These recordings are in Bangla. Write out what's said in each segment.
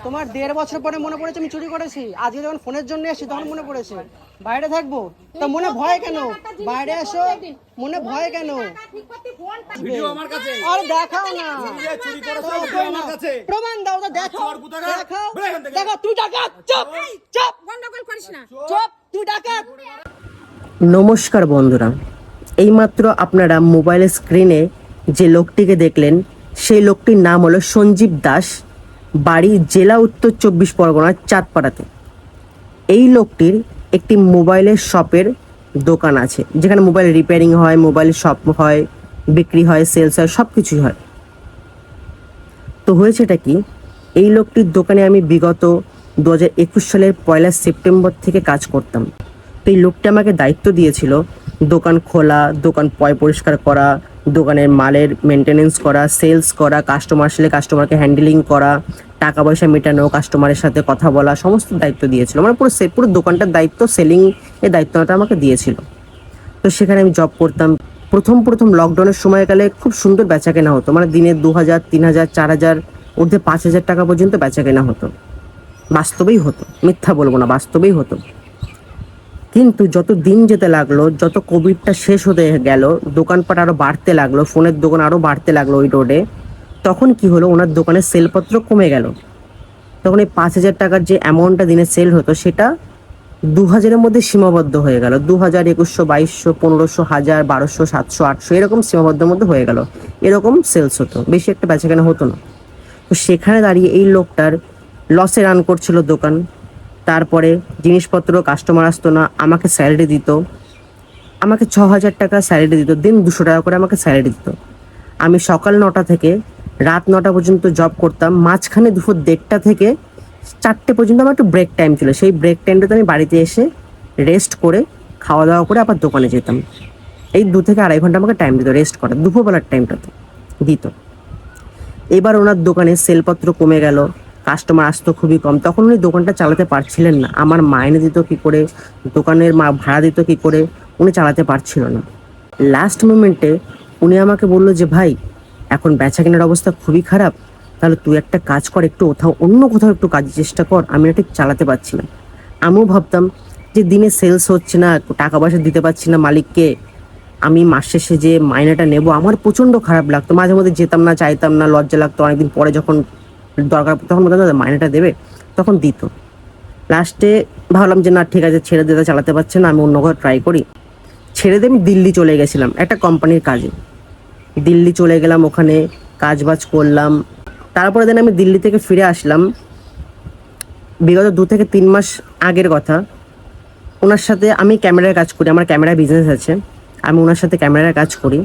তোমার 1.5 বছর পরে মনে পড়েছে আমি চুরি করেছি? আজকে যখন ফোনের জন্য এসেছি তখন মনে পড়েছে। বাইরে থাকবো তা মনে ভয় কেন? বাইরে এসো, মনে ভয় কেন? ভিডিও আমার কাছে। আরে দেখাও না, চুরি করেছো ভিডিও আমার কাছে। প্রমাণ দাও, তো দেখাও। দেখাও, দেখো তুই ডাকাত। চুপ চুপ, গন্ডগোল করিস না। চুপ, তুই ডাকাত। নমস্কার বন্ধুরা, এইমাত্র আপনারা মোবাইলের স্ক্রিনে যে লোকটিকে দেখলেন সেই লোকটির নাম হলো সঞ্জীব দাস, বাড়ি জেলা উত্তর 24 পরগনার চাঁদপাড়াতে। এই লোকটির একটি মোবাইলের শপের দোকান আছে, যেখানে মোবাইল রিপেয়ারিং হয়, মোবাইল শপ হয়, বিক্রি হয়, সেলস হয়, সব কিছুই হয়। তো হয়েছেটা কি, এই লোকটির দোকানে আমি বিগত 2021 সালের 1 সেপ্টেম্বর থেকে কাজ করতাম। তো এই লোকটি আমাকে দায়িত্ব দিয়েছিল দোকান খোলা, দোকান পরিষ্কার করা, দোকানের মালের মেনটেনেন্স করা, সেলস করা, কাস্টমার আসলে কাস্টমারকে হ্যান্ডেলিং করা, টাকা পয়সা মেটানো, কাস্টমারের সাথে কথা বলা, সমস্ত দায়িত্ব দিয়েছিল। মানে পুরো দোকানটার দায়িত্ব, সেলিং এর দায়িত্বটা আমাকে দিয়েছিল। তো সেখানে আমি জব করতাম। প্রথম লকডাউনের সময়কালে খুব সুন্দর বেচা কেনা হতো, মানে দিনে 2000, 3000, 4000, ঊর্ধ্বে 5000 টাকা পর্যন্ত বেচা কেনা হতো। বাস্তবেই হতো, মিথ্যা বলবো না, বাস্তবেই হতো। কিন্তু যত দিন যেতে লাগলো, যত কোভিডটা শেষ হতে গেল, দোকানপাট আরও বাড়তে লাগলো, ফোনের দোকান আরও বাড়তে লাগলো ওই রোডে, তখন কি হলো, ওনার দোকানের সেলপত্র কমে গেল। তখন এই 5000 টাকার যে অ্যামাউন্টটা দিনে সেল হতো সেটা 2000-এর মধ্যে সীমাবদ্ধ হয়ে গেল। 2000, 2100, 2200, 1500, 1000, 1200, 700, 800 এরকম সীমাবদ্ধের মধ্যে হয়ে গেল। এরকম সেলস হতো, বেশি একটা বেচাকেনা হতো না। তো সেখানে দাঁড়িয়ে এই লোকটার লসে রান করছিল দোকান। তারপরে জিনিসপত্র কাস্টমার আসতো না, আমাকে স্যালারি দিত, আমাকে 6000 টাকা স্যালারি দিত, দিন 200 টাকা করে আমাকে স্যালারি দিত। আমি সকাল 9টা থেকে রাত 9টা পর্যন্ত জব করতাম। মাঝখানে দুপুর 1:30 থেকে 4টে পর্যন্ত আমার একটু ব্রেক টাইম ছিল। সেই ব্রেক টাইমটাতে আমি বাড়িতে এসে রেস্ট করে খাওয়া দাওয়া করে আবার দোকানে যেতাম। এই 2 থেকে আড়াই ঘন্টা আমাকে টাইম দিত রেস্ট করার, দুপুরবেলার টাইমটাতে দিত। এবার ওনার দোকানে সেলপত্র কমে গেল, কাস্টমার আসতো খুবই কম। তখন উনি দোকানটা চালাতে পারছিলেন না। আমার মাইনে দিত কী করে, দোকানের ভাড়া দিত কী করে, উনি চালাতে পারছিল না। লাস্ট মোমেন্টে উনি আমাকে বললো যে ভাই, এখন বেচা কেনার অবস্থা খুবই খারাপ, তাহলে তুই একটা কাজ কর, একটু অন্য কোথাও একটু কাজের চেষ্টা কর, আমি ঠিক চালাতে পারছি না। আমিও ভাবতাম যে দিনে সেলস হচ্ছে না, টাকা পয়সা দিতে পারছি না মালিককে, আমি মাস শেষে যে মাইনেটা নেব, আমার প্রচণ্ড খারাপ লাগতো। মাঝে মধ্যে যেতাম না, চাইতাম না, লজ্জা লাগতো। অনেকদিন পরে যখন দরকার তখন বলতাম মাইনেটা দেবে, তখন দিত। লাস্টে ভাবলাম যে না ঠিক আছে, ছেড়ে দিতে, চালাতে পারছে না, আমি অন্য কোথাও ট্রাই করি। ছেড়ে দিয়ে আমি দিল্লি চলে গেছিলাম একটা কোম্পানির কাজে। দিল্লি চলে গেলাম, ওখানে কাজবাজ করলাম। তারপরে দিন আমি দিল্লি থেকে ফিরে আসলাম, বিগত 2 থেকে 3 মাস আগের কথা। ওনার সাথে আমি ক্যামেরার কাজ করি, আমার ক্যামেরা বিজনেস আছে, আমি ওনার সাথে ক্যামেরার কাজ করি।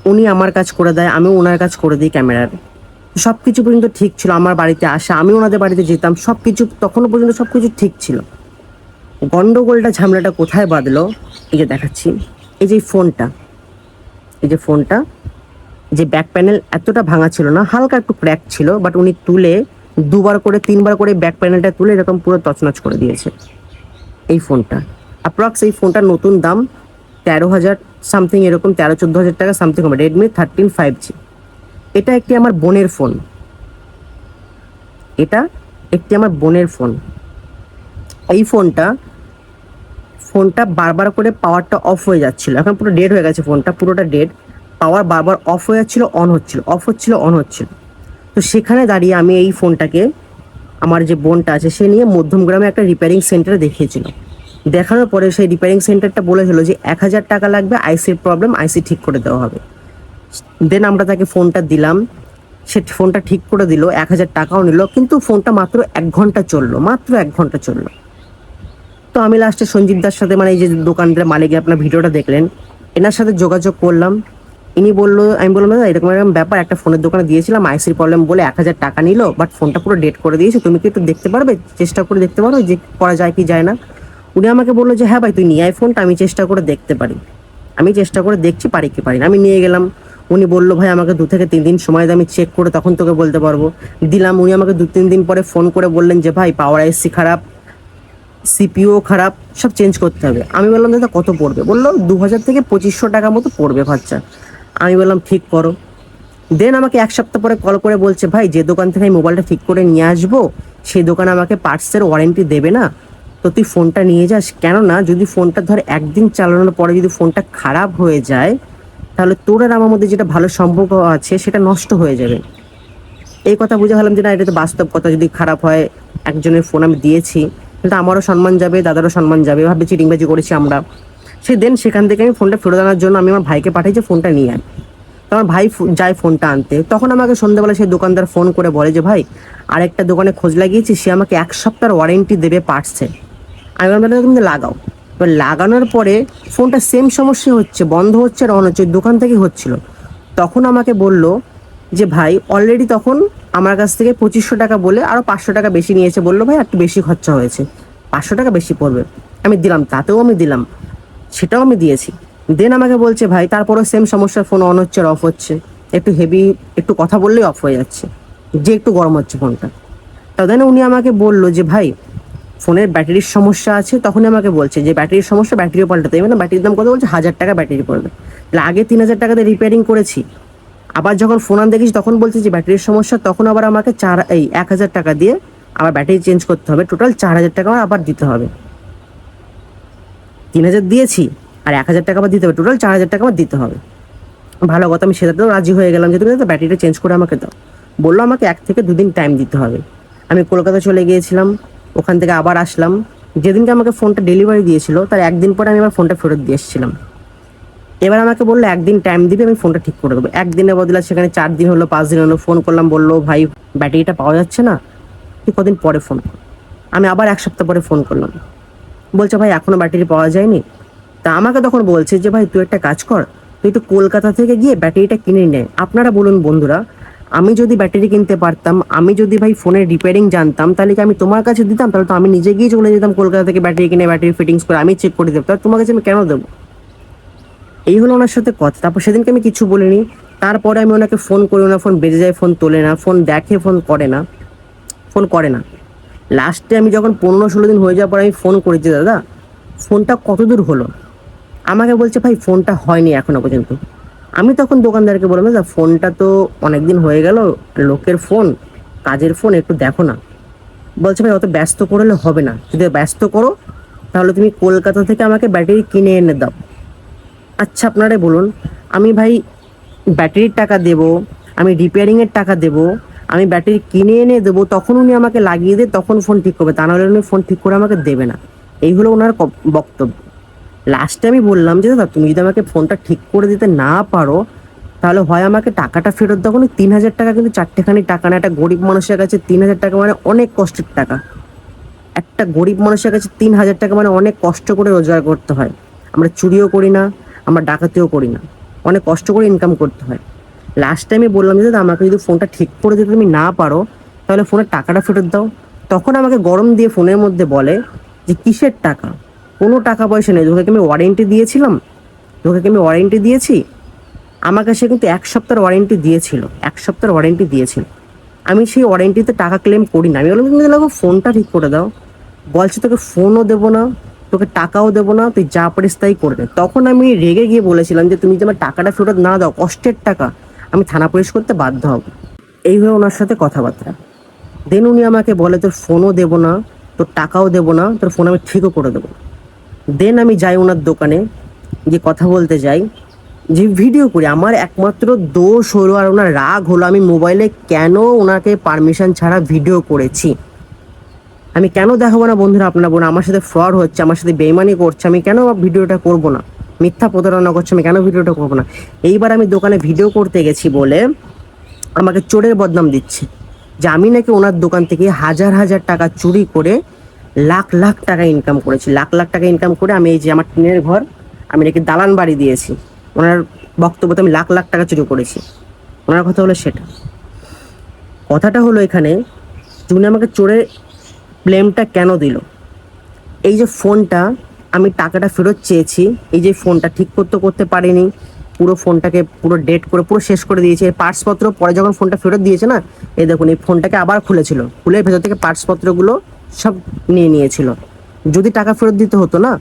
উনি আমার কাজ করে দেয়, আমিও ওনার কাজ করে দিই ক্যামেরার। সব কিছু পর্যন্ত ঠিক ছিল। আমার বাড়িতে আসা, আমি ওনাদের বাড়িতে যেতাম, সব কিছু তখনও পর্যন্ত সব কিছু ঠিক ছিল। গন্ডগোলটা, ঝামেলাটা কোথায় বাঁধলো, এই যে দেখাচ্ছি। এই যে ফোনটা, এই যে ফোনটা, যে ব্যাক প্যানেল এতটা ভাঙা ছিল না, হালকা একটু ক্র্যাক ছিল, বাট উনি তুলে 2বার করে 3বার করে ব্যাক প্যানেলটা তুলে এরকম পুরো তছনছ করে দিয়েছে। এই ফোনটা অ্যাপ্রক্স, এই ফোনটার নতুন দাম 13,000 সামথিং, এরকম 13-14,000 টাকা সামথিং হবে। Redmi 13 5G। এটা একটি আমার বোনের ফোন, এটা একটি আমার বোনের ফোন। এই ফোনটা বারবার করে পাওয়ারটা অফ হয়ে যাচ্ছিল। এখন পুরো ডেড হয়ে গেছে ফোনটা, পুরোটা ডেড। পাওয়ার বারবার অফ হয়ে যাচ্ছিল, অন হচ্ছিল, অফ হচ্ছিল, অন হচ্ছিল। তো সেখানে দাঁড়িয়ে আমি এই ফোনটাকে, আমার যে বোনটা আছে সে নিয়ে মধ্যমগ্রামে একটা রিপেয়ারিং সেন্টারে দেখিয়েছিল। দেখানোর পরে সেই রিপেয়ারিং সেন্টারটা বলেছিল যে 1000 টাকা লাগবে, আইসির প্রবলেম, আইসি ঠিক করে দেওয়া হবে। দেন আমরা তাকে ফোনটা দিলাম, সে ফোনটা ঠিক করে দিল, 1000 টাকাও নিল। কিন্তু ফোনটা মাত্র 1 ঘন্টা চললো, মাত্র 1 ঘন্টা চললো। তো আমি লাস্টে সঞ্জীব দার সাথে, মানে এই যে দোকানদার মালিক, আপনার ভিডিওটা দেখলেন, এনার সাথে যোগাযোগ করলাম। ইনি বললো, আমি বললাম দাদা এরকম এরকম ব্যাপার, একটা ফোনের দোকানে দিয়েছিলাম, আইসির প্রবলেম বলে 1000 টাকা নিল, বাট ফোনটা পুরো ডেট করে দিয়েছে, তুমি কি একটু দেখতে পারবে, চেষ্টা করে দেখতে পারো যে করা যায় কি যায় না। উনি আমাকে বললো যে হ্যাঁ ভাই, তুই নিয়ে আয় ফোনটা, আমি চেষ্টা করে দেখতে পারি। আমি চেষ্টা করে দেখছি পারি কি পারি না। আমি নিয়ে গেলাম। উনি বললো ভাই আমাকে 2 থেকে 3 দিন সময় দেয়, আমি চেক করে তখন তোকে বলতে পারবো। দিলাম। উনি আমাকে 2-3 দিন পরে ফোন করে বললেন যে ভাই পাওয়ার আইসি খারাপ, সিপিইউ খারাপ, সব চেঞ্জ করতে হবে। আমি বললাম দাদা কত পড়বে? বললো 2000 থেকে 2500 টাকা মতো পড়বে খরচা। আমি বললাম ঠিক করো। দেন আমাকে 1 সপ্তাহ পরে কল করে বলছে ভাই, যে দোকান থেকে আমি মোবাইলটা ঠিক করে নিয়ে আসবো সেই দোকানে আমাকে পার্টসের ওয়ারেন্টি দেবে না, তো তুই ফোনটা নিয়ে যাস। কেননা যদি ফোনটা ধর একদিন চালানোর পরে যদি ফোনটা খারাপ হয়ে যায়, তাহলে তোর আর আমার মধ্যে যেটা ভালো সম্পর্ক আছে সেটা নষ্ট হয়ে যাবে। এই কথা বুঝে ভাবলাম যে না, এটা তো বাস্তব কথা, যদি খারাপ হয়, একজনের ফোন আমি দিয়েছি, কিন্তু আমারও সম্মান যাবে, দাদারও সম্মান যাবে, ভাবে চিটিংবাজি করেছি আমরা। সেখান থেকে আমি ফোনটা ফেরত আনার জন্য আমি আমার ভাইকে পাঠিয়েছি ফোনটা নিয়ে আয়। তো আমার ভাই যায় ফোনটা আনতে, তখন আমাকে সন্ধ্যাবেলা সেই দোকানদার ফোন করে বলে যে ভাই, আরেকটা দোকানে খোঁজ লাগিয়েছি, সে আমাকে 1 সপ্তাহ ওয়ারেন্টি দেবে পার্টসে। আমি বললাম তুমি লাগাও। এবার লাগানোর পরে ফোনটা সেম সমস্যা হচ্ছে, বন্ধ হচ্ছে আর অন হচ্ছে, ওই দোকান থেকেই হচ্ছিল। তখন আমাকে বলল যে ভাই অলরেডি তখন আমার কাছ থেকে 2500 টাকা বলে আরও 500 টাকা বেশি নিয়েছে, বললো ভাই একটু বেশি খরচা হয়েছে, 500 টাকা বেশি পড়বে। আমি দিলাম, তাতেও আমি দিলাম, সেটাও আমি দিয়েছি। দেন আমাকে বলছে ভাই তারপরেও সেম সমস্যা, ফোন অন হচ্ছে আর অফ হচ্ছে, একটু হেভি একটু কথা বললেই অফ হয়ে যাচ্ছে, যে একটু গরম হচ্ছে ফোনটা। তখন উনি আমাকে বললো যে ভাই ফোনের ব্যাটারির সমস্যা আছে। তখনই আমাকে বলছে যে ব্যাটারির সমস্যা, ব্যাটারিও পাল্টাতে হবে না। ব্যাটারির দাম কত বলছে? 1000 টাকা ব্যাটারি পড়বে। তাহলে আগে 3000 টাকাতে রিপেয়ারিং করেছি, আবার যখন ফোন আনতে গেছি তখন বলছে যে ব্যাটারির সমস্যা, তখন আবার আমাকে 1000 টাকা দিয়ে আবার ব্যাটারি চেঞ্জ করতে হবে, টোটাল 4000 টাকা আমার আবার দিতে হবে। 3000 দিয়েছি আর 1000 টাকা আবার দিতে হবে, টোটাল 4000 টাকা আবার দিতে হবে। ভালো কথা, আমি সেটাতেও রাজি হয়ে গেলাম যে তুমি ব্যাটারিটা চেঞ্জ করে আমাকে দাও। বললো আমাকে 1 থেকে 2 দিন টাইম দিতে হবে। আমি কলকাতা চলে গিয়েছিলাম, ওখান থেকে আবার আসলাম। যেদিনকে আমাকে ফোনটা ডেলিভারি দিয়েছিল তার একদিন পরে আমি আবার ফোনটা ফেরত দিয়ে এসেছিলাম। এবার আমাকে বললো 1 দিন টাইম দিবে, আমি ফোনটা ঠিক করে দেবো। 1 দিনের বদলে সেখানে 4 দিন হলো, 5 দিন হলো। ফোন করলাম, বললো ভাই ব্যাটারিটা পাওয়া যাচ্ছে না, তুই কদিন পরে ফোন কর। আমি আবার 1 সপ্তাহ পরে ফোন করলাম, বলছে ভাই এখনো ব্যাটারি পাওয়া যায়নি। তা আমাকে তখন বলছে যে ভাই তুই একটা কাজ কর, তুই একটু কলকাতা থেকে গিয়ে ব্যাটারিটা কিনে নে। আপনারা বলুন বন্ধুরা, আমি যদি ব্যাটারি কিনতে পারতাম, আমি যদি ভাই ফোনের রিপেয়ারিং জানতাম, তাহলে কি আমি তোমার কাছে দিতাম? তাহলে তো আমি নিজে গিয়ে চলে যেতাম কলকাতা থেকে ব্যাটারি কিনে, ব্যাটারি ফিটিংস করে আমি চেক করে দিতাম। তাহলে তোমার কাছে আমি কেন দেবো? এই হলো ওনার সাথে কথা। তারপর সেদিনকে আমি কিছু বলিনি। তারপরে আমি ওনাকে ফোন করি, ওনার ফোন বেজে যায়, ফোন তোলে না, ফোন দেখে, ফোন করে না। লাস্টে আমি যখন 15-16 দিন হয়ে যাওয়ার পর আমি ফোন করেছি, দাদা ফোনটা কত দূর হলো? আমাকে বলছে ভাই ফোনটা হয়নি এখনো পর্যন্ত। আমি তখন দোকানদারকে বললাম, দাদা ফোনটা তো অনেক দিন হয়ে গেল, লোকের ফোন, কাজের ফোন, একটু দেখো না। বলছে ভাই অত ব্যস্ত করলে হবে না, যদি ব্যস্ত করো তাহলে তুমি কলকাতা থেকে আমাকে ব্যাটারি কিনে এনে দাও। আচ্ছা আপনারাই বলুন, আমি ভাই ব্যাটারির টাকা দেবো, আমি রিপেয়ারিংয়ের টাকা দেবো, আমি ব্যাটারি কিনে এনে দেবো, তখন উনি আমাকে লাগিয়ে দিয়ে তখন ফোন ঠিক করবে, তা নাহলে উনি ফোন ঠিক করে আমাকে দেবে না। এই হলো ওনার বক্তব্য। লাস্টে আমি বললাম যে দাদা তুমি যদি আমাকে ফোনটা ঠিক করে দিতে না পারো, তাহলে হয় আমাকে টাকাটা ফেরত দাও। 3000 টাকা কিন্তু চারটেখানি টাকা না, একটা গরিব মানুষের কাছে 3000 টাকা মানে অনেক কষ্টের টাকা। একটা গরিব মানুষের কাছে 3000 টাকা মানে অনেক কষ্ট করে রোজগার করতে হয়। আমরা চুরিও করি না, আমরা ডাকাতিও করি না, অনেক কষ্ট করে ইনকাম করতে হয়। লাস্ট টাইমে বললাম যে দাদা আমাকে যদি ফোনটা ঠিক করে দিতে তুমি না পারো, তাহলে ফোনের টাকাটা ফেরত দাও। তখন আমাকে গরম দিয়ে ফোনের মধ্যে বলে যে কিসের টাকা, কোনো টাকা পয়সা নেই, তোকে আমি ওয়ারেন্টি দিয়েছিলাম, তোকে আমি ওয়ারেন্টি দিয়েছি। আমাকে সে কিন্তু 1 সপ্তাহের ওয়ারেন্টি দিয়েছিল, 1 সপ্তাহের ওয়ারেন্টি দিয়েছিল। আমি সেই ওয়ারেন্টিতে টাকা ক্লেম করি না। আমি বললাম তুমি দেখো ফোনটা ঠিক করে দাও। বলছে তোকে ফোনও দেবো না, তোকে টাকাও দেবো না, তুই যা পারিস তাই করবে। তখন আমি রেগে গিয়ে বলেছিলাম যে তুমি যদি আমার টাকাটা ফেরত না দাও, কষ্টের টাকা, আমি থানা পুলিশ করতে বাধ্য হব। এইভাবে ওনার সাথে কথাবার্তা। দেন উনি আমাকে বলে তোর ফোনও দেবো না, তোর টাকাও দেবো না, তোর ফোন আমি ঠিকও করে দেবো। দেন আমি যাই ওনার দোকানে, যে কথা বলতে যাই, যে ভিডিও করি। আমার একমাত্র দোষ হলো আর ওনার রাগ হলো আমি মোবাইলে কেন ওনাকে পারমিশন ছাড়া ভিডিও করেছি। আমি কেন দেখাবো না বন্ধুরা? আপনারা বলুন, আমার সাথে ফ্রড হচ্ছে, আমার সাথে বেইমানি করছে, আমি কেন ভিডিওটা করব না? মিথ্যা প্রতারণা করছে, আমি কেন ভিডিওটা করবো না? এইবার আমি দোকানে ভিডিও করতে গেছি বলে আমাকে চোরের বদনাম দিচ্ছে, যে আমি নাকি ওনার দোকান থেকে হাজার হাজার টাকা চুরি করে লাখ লাখ টাকা ইনকাম করেছি। লাখ লাখ টাকা ইনকাম করে আমি এই যে আমার টিনের ঘর, আমি নাকি দালান বাড়ি দিয়েছি। ওনার বক্তব্যতে আমি লাখ লাখ টাকা চুরি করেছি। ওনার কথা হলো সেটা। কথাটা হলো এখানে উনি আমাকে চোরের ব্লেমটা কেন দিল? এই যে ফোনটা আমি টাকাটা ফেরত চেয়েছি, এই যে ফোনটা ঠিক করতে পারিনি, পুরো ফোনটাকে পুরো ডেট করে পুরো শেষ করে দিয়েছে। পার্টসপত্র পরে যখন ফোনটা ফেরত দিয়েছে না, এই দেখুন এই ফোনটাকে আবার খুলেছিল, খুলে ভেতর থেকে পার্টসপত্রগুলো সব নিয়ে নিয়েছিল। যদি টাকা ফেরত দিতে হতো না,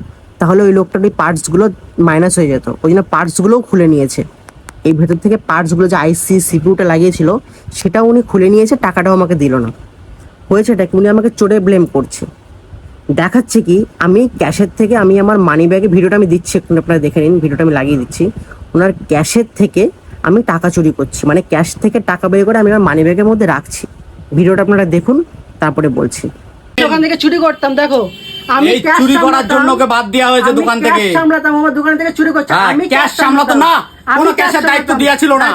তাহলে ওই লোকটার ওই পার্টসগুলো মাইনাস হয়ে যেত, ওই জন্য পার্টসগুলোও খুলে নিয়েছে। এই ভেতর থেকে পার্টসগুলো যে আইসি সিপিউটা লাগিয়েছিল সেটাও উনি খুলে নিয়েছে, টাকাটাও আমাকে দিল না। হয়েছেটা কি, উনি আমাকে চোরে ব্লেম করছে। দেখাচ্ছে কি, আমি ক্যাশের থেকে আমি আমার মানি ব্যাগে, ভিডিওটা আমি দিচ্ছি একটু আপনারা দেখে নিন, ভিডিওটা আমি লাগিয়ে দিচ্ছি। ওনার ক্যাশের থেকে আমি টাকা চুরি করছি, মানে ক্যাশ থেকে টাকা বের করে আমি আমার মানি ব্যাগের মধ্যে রাখছি। ভিডিওটা আপনারা দেখুন, তারপরে বলছি। দোকান থেকে চুরি করতাম, দেখো আমি এই চুরি করার জন্য ওকে বাদ দেওয়া হয়েছে দোকান থেকে। সামলাতাম, আমার দোকান থেকে চুরি করছে। হ্যাঁ, আমি ক্যাশ সামলাতো না, কোনো ক্যাশের দায়িত্ব দেওয়া ছিল না,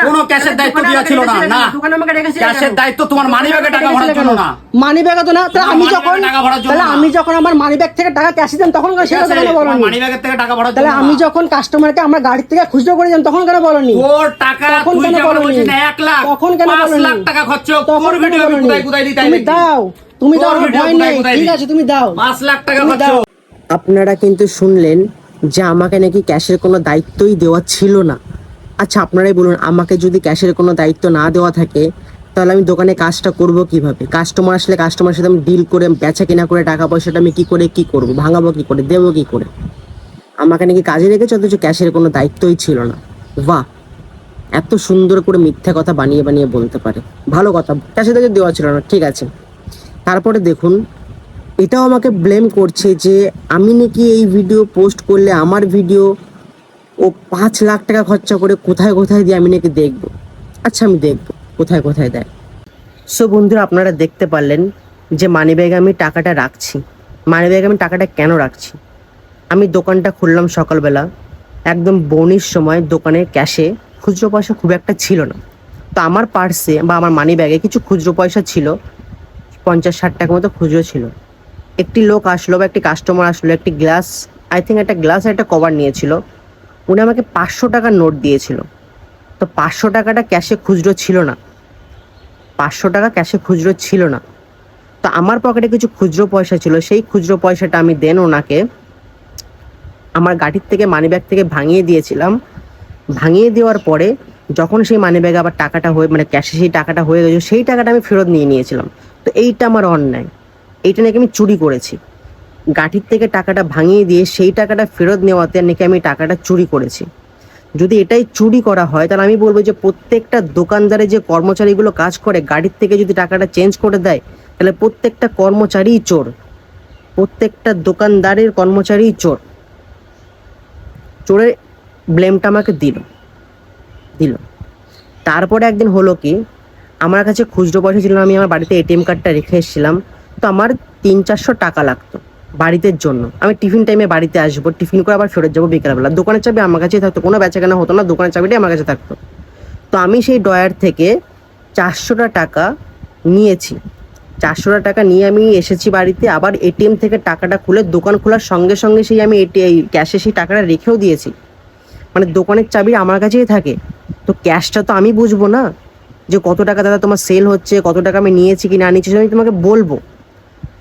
কোনো ক্যাশের দায়িত্ব দেওয়া ছিল না। না, দোকানে আমাকে রেখেছিল, ক্যাশের দায়িত্ব তোমার মানি ব্যাগে টাকা ভরার জন্য না। মানি ব্যাগে তো না, তাহলে আমি মানি যখন ব্যাগে টাকা ভরার জন্য তাহলে না। আমি যখন আমার মানি ব্যাগ থেকে টাকা ক্যাশ দিতাম তখন কেন সেটা কেন বলনি? মানি ব্যাগের থেকে টাকা ভরার জন্য তাহলে আমি না। যখন কাস্টমারকে আমার গাড়ি থেকে খুচরো করে দিতাম তখন কেন বলনি? তোর টাকা তখন তুই কেন যেমন বলনি? বলছিস না 1 লাখ, তখন কেন 5 বলনি? লাখ টাকা খরচ, তখন তোর কেন ভিডিও আমি বলনি? কোথায় কোথায় দিতে তুমি দাও, তুমি দাও, আমার ভয় নেই, ঠিক আছে তুমি দাও, 5 লাখ টাকা তুমি খরচ। দাও। আপনারা কিন্তু শুনলেন যে আমাকে নাকি ক্যাশের কোনো দায়িত্বই দেওয়া ছিল না। আচ্ছা আপনারাই বলুন, আমাকে যদি ক্যাশের কোনো দায়িত্ব না দেওয়া থাকে তাহলে আমি দোকানে কাজটা করব কিভাবে? কাস্টমার আসলে কাস্টমারের সাথে আমি ডিল করে বেচা কিনা করে টাকা পয়সাটা আমি কি করব, ভাঙাবো কি করে, দেবো কি করে? আমাকে নাকি কাজে রেখেছে, অথচ ক্যাশের কোনো দায়িত্বই ছিল না। বাহ, এত সুন্দর করে মিথ্যা কথা বানিয়ে বানিয়ে বলতে পারে। ভালো কথা, ক্যাশে থেকে দেওয়া ছিল না, ঠিক আছে। তারপরে দেখুন, এটাও আমাকে ব্লেম করছে যে আমি নাকি এই ভিডিও পোস্ট করলে আমার ভিডিও ও 5 লাখ টাকা খরচা করে কোথায় কোথায় দিয়ে আমি নাকি দেখবো। আচ্ছা আমি দেখবো কোথায় কোথায় দেয়। সো বন্ধুরা, আপনারা দেখতে পারলেন যে মানি ব্যাগে আমি টাকাটা রাখছি। মানি ব্যাগে আমি টাকাটা কেন রাখছি? আমি দোকানটা খুললাম সকালবেলা, একদম বনির সময় দোকানে ক্যাশে খুচরো পয়সা খুব একটা ছিল না। তো আমার পার্সে বা আমার মানি ব্যাগে কিছু খুচরো পয়সা ছিল, 50-60 টাকা মতো খুচরো ছিল। একটি লোক আসলো বা একটি কাস্টমার আসলো, একটি গ্লাস, আই থিঙ্ক একটা গ্লাস আর একটা কভার নিয়েছিল। উনি আমাকে 500 টাকার নোট দিয়েছিল। তো 500 টাকাটা ক্যাশে খুচরো ছিল না, 500 টাকা ক্যাশে খুচরো ছিল না। তো আমার পকেটে কিছু খুচরো পয়সা ছিল, সেই খুচরো পয়সাটা আমি দেন ওনাকে আমার গাড়ির থেকে মানিব্যাগ থেকে ভাঙিয়ে দিয়েছিলাম। ভাঙিয়ে দেওয়ার পরে যখন সেই মানিব্যাগে আবার টাকাটা হয়ে, মানে ক্যাশে সেই টাকাটা হয়ে গেছে, সেই টাকাটা আমি ফেরত নিয়ে নিয়েছিলাম। তো এইটা আমার অন্যায়, এইটা নাকি আমি চুরি করেছি। গাড়ির থেকে টাকাটা ভাঙিয়ে দিয়ে সেই টাকাটা ফেরত নেওয়াতে নাকি আমি টাকাটা চুরি করেছি। যদি এটাই চুরি করা হয় তাহলে আমি বলবো যে প্রত্যেকটা দোকানদারে যে কর্মচারীগুলো কাজ করে, গাড়ির থেকে যদি টাকাটা চেঞ্জ করে দেয় তাহলে প্রত্যেকটা কর্মচারীই চোর, প্রত্যেকটা দোকানদারের কর্মচারীই চোর। চোরের ব্লেমটা আমাকে দিল। তারপরে একদিন হলো কি, আমার কাছে খুচরো পয়সা ছিল না, আমি আমার বাড়িতে এটিএম কার্ডটা রেখে এসেছিলাম। তো আমার 300-400 টাকা লাগতো বাড়িতে জন্য। আমি টিফিন টাইমে বাড়িতে আসবো, টিফিন করে আবার ফেরত যাবো বিকেলবেলা। দোকানের চাবি আমার কাছেই থাকতো, কোনো বেচাকেনা হতো না, দোকানের চাবিটাই আমার কাছে থাকতো। তো আমি সেই ড্রয়ার থেকে 400 টাকা নিয়েছি। 400 টাকা নিয়ে আমি এসেছি বাড়িতে, আবার এটিএম থেকে টাকাটা খুলে দোকান খোলার সঙ্গে সঙ্গে সেই আমি ক্যাশে সেই টাকাটা রেখেও দিয়েছি। মানে দোকানের চাবি আমার কাছেই থাকে, তো ক্যাশটা তো আমি বুঝবো না যে কত টাকা দাদা তোমার সেল হচ্ছে, কত টাকা আমি নিয়েছি কি না নিয়েছি, আমি তোমাকে বলবো।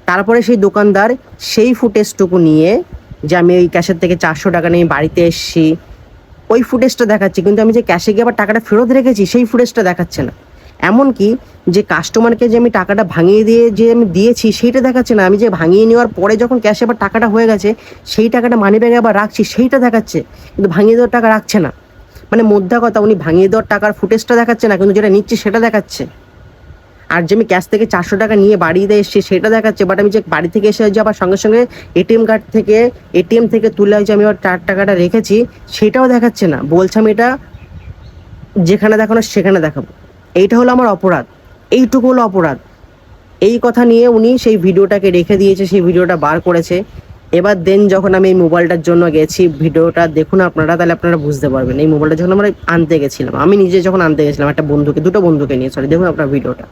তারপরে সেই দোকানদার সেই ফুটেজটুকু নিয়ে যে আমি ওই ক্যাশের থেকে 400 টাকা নিয়ে বাড়িতে এসেছি, ওই ফুটেজটা দেখাচ্ছি, কিন্তু আমি যে ক্যাশে গিয়ে আবার টাকাটা ফেরত রেখেছি সেই ফুটেজটা দেখাচ্ছে না। এমনকি যে কাস্টমারকে যে আমি টাকাটা ভাঙিয়ে দিয়ে যে আমি দিয়েছি সেইটা দেখাচ্ছে না। আমি যে ভাঙিয়ে নেওয়ার পরে যখন ক্যাশে আবার টাকাটা হয়ে গেছে সেই টাকাটা মানি ব্যাগে আবার রাখছি সেইটা দেখাচ্ছে, কিন্তু ভাঙিয়ে দেওয়ার টাকা রাখছে না। মানে মোদ্দা কথা, উনি ভাঙিয়ে দেওয়ার টাকার ফুটেজটা দেখাচ্ছে না, কিন্তু যেটা নিচ্ছে সেটা দেখাচ্ছে। আর যে আমি ক্যাশ থেকে 400 টাকা নিয়ে বাড়িতে এসেছি সেটা দেখাচ্ছে, বাট আমি যে বাড়ি থেকে এসে যে আবার সঙ্গে সঙ্গে এটিএম থেকে তুলে যে আমি আবার 4 টাকাটা রেখেছি সেটাও দেখাচ্ছে না। বলছে আমি এটা যেখানে দেখানো সেখানে দেখাবো। এইটা হলো আমার অপরাধ, এইটুকু হলো অপরাধ। এই কথা নিয়ে উনি সেই ভিডিওটাকে রেখে দিয়েছে, সেই ভিডিওটা বার করেছে। এবার দেন যখন আমি এই মোবাইলটার জন্য গেছি, ভিডিওটা দেখুন আপনারা, তাহলে আপনারা বুঝতে পারবেন। এই মোবাইলটা যখন আমরা আনতে গেছিলাম, আমি নিজে যখন আনতে গেছিলাম একটা বন্ধুকে, দুটো বন্ধুকে নিয়ে, সরি, দেখুন আপনার ভিডিওটা।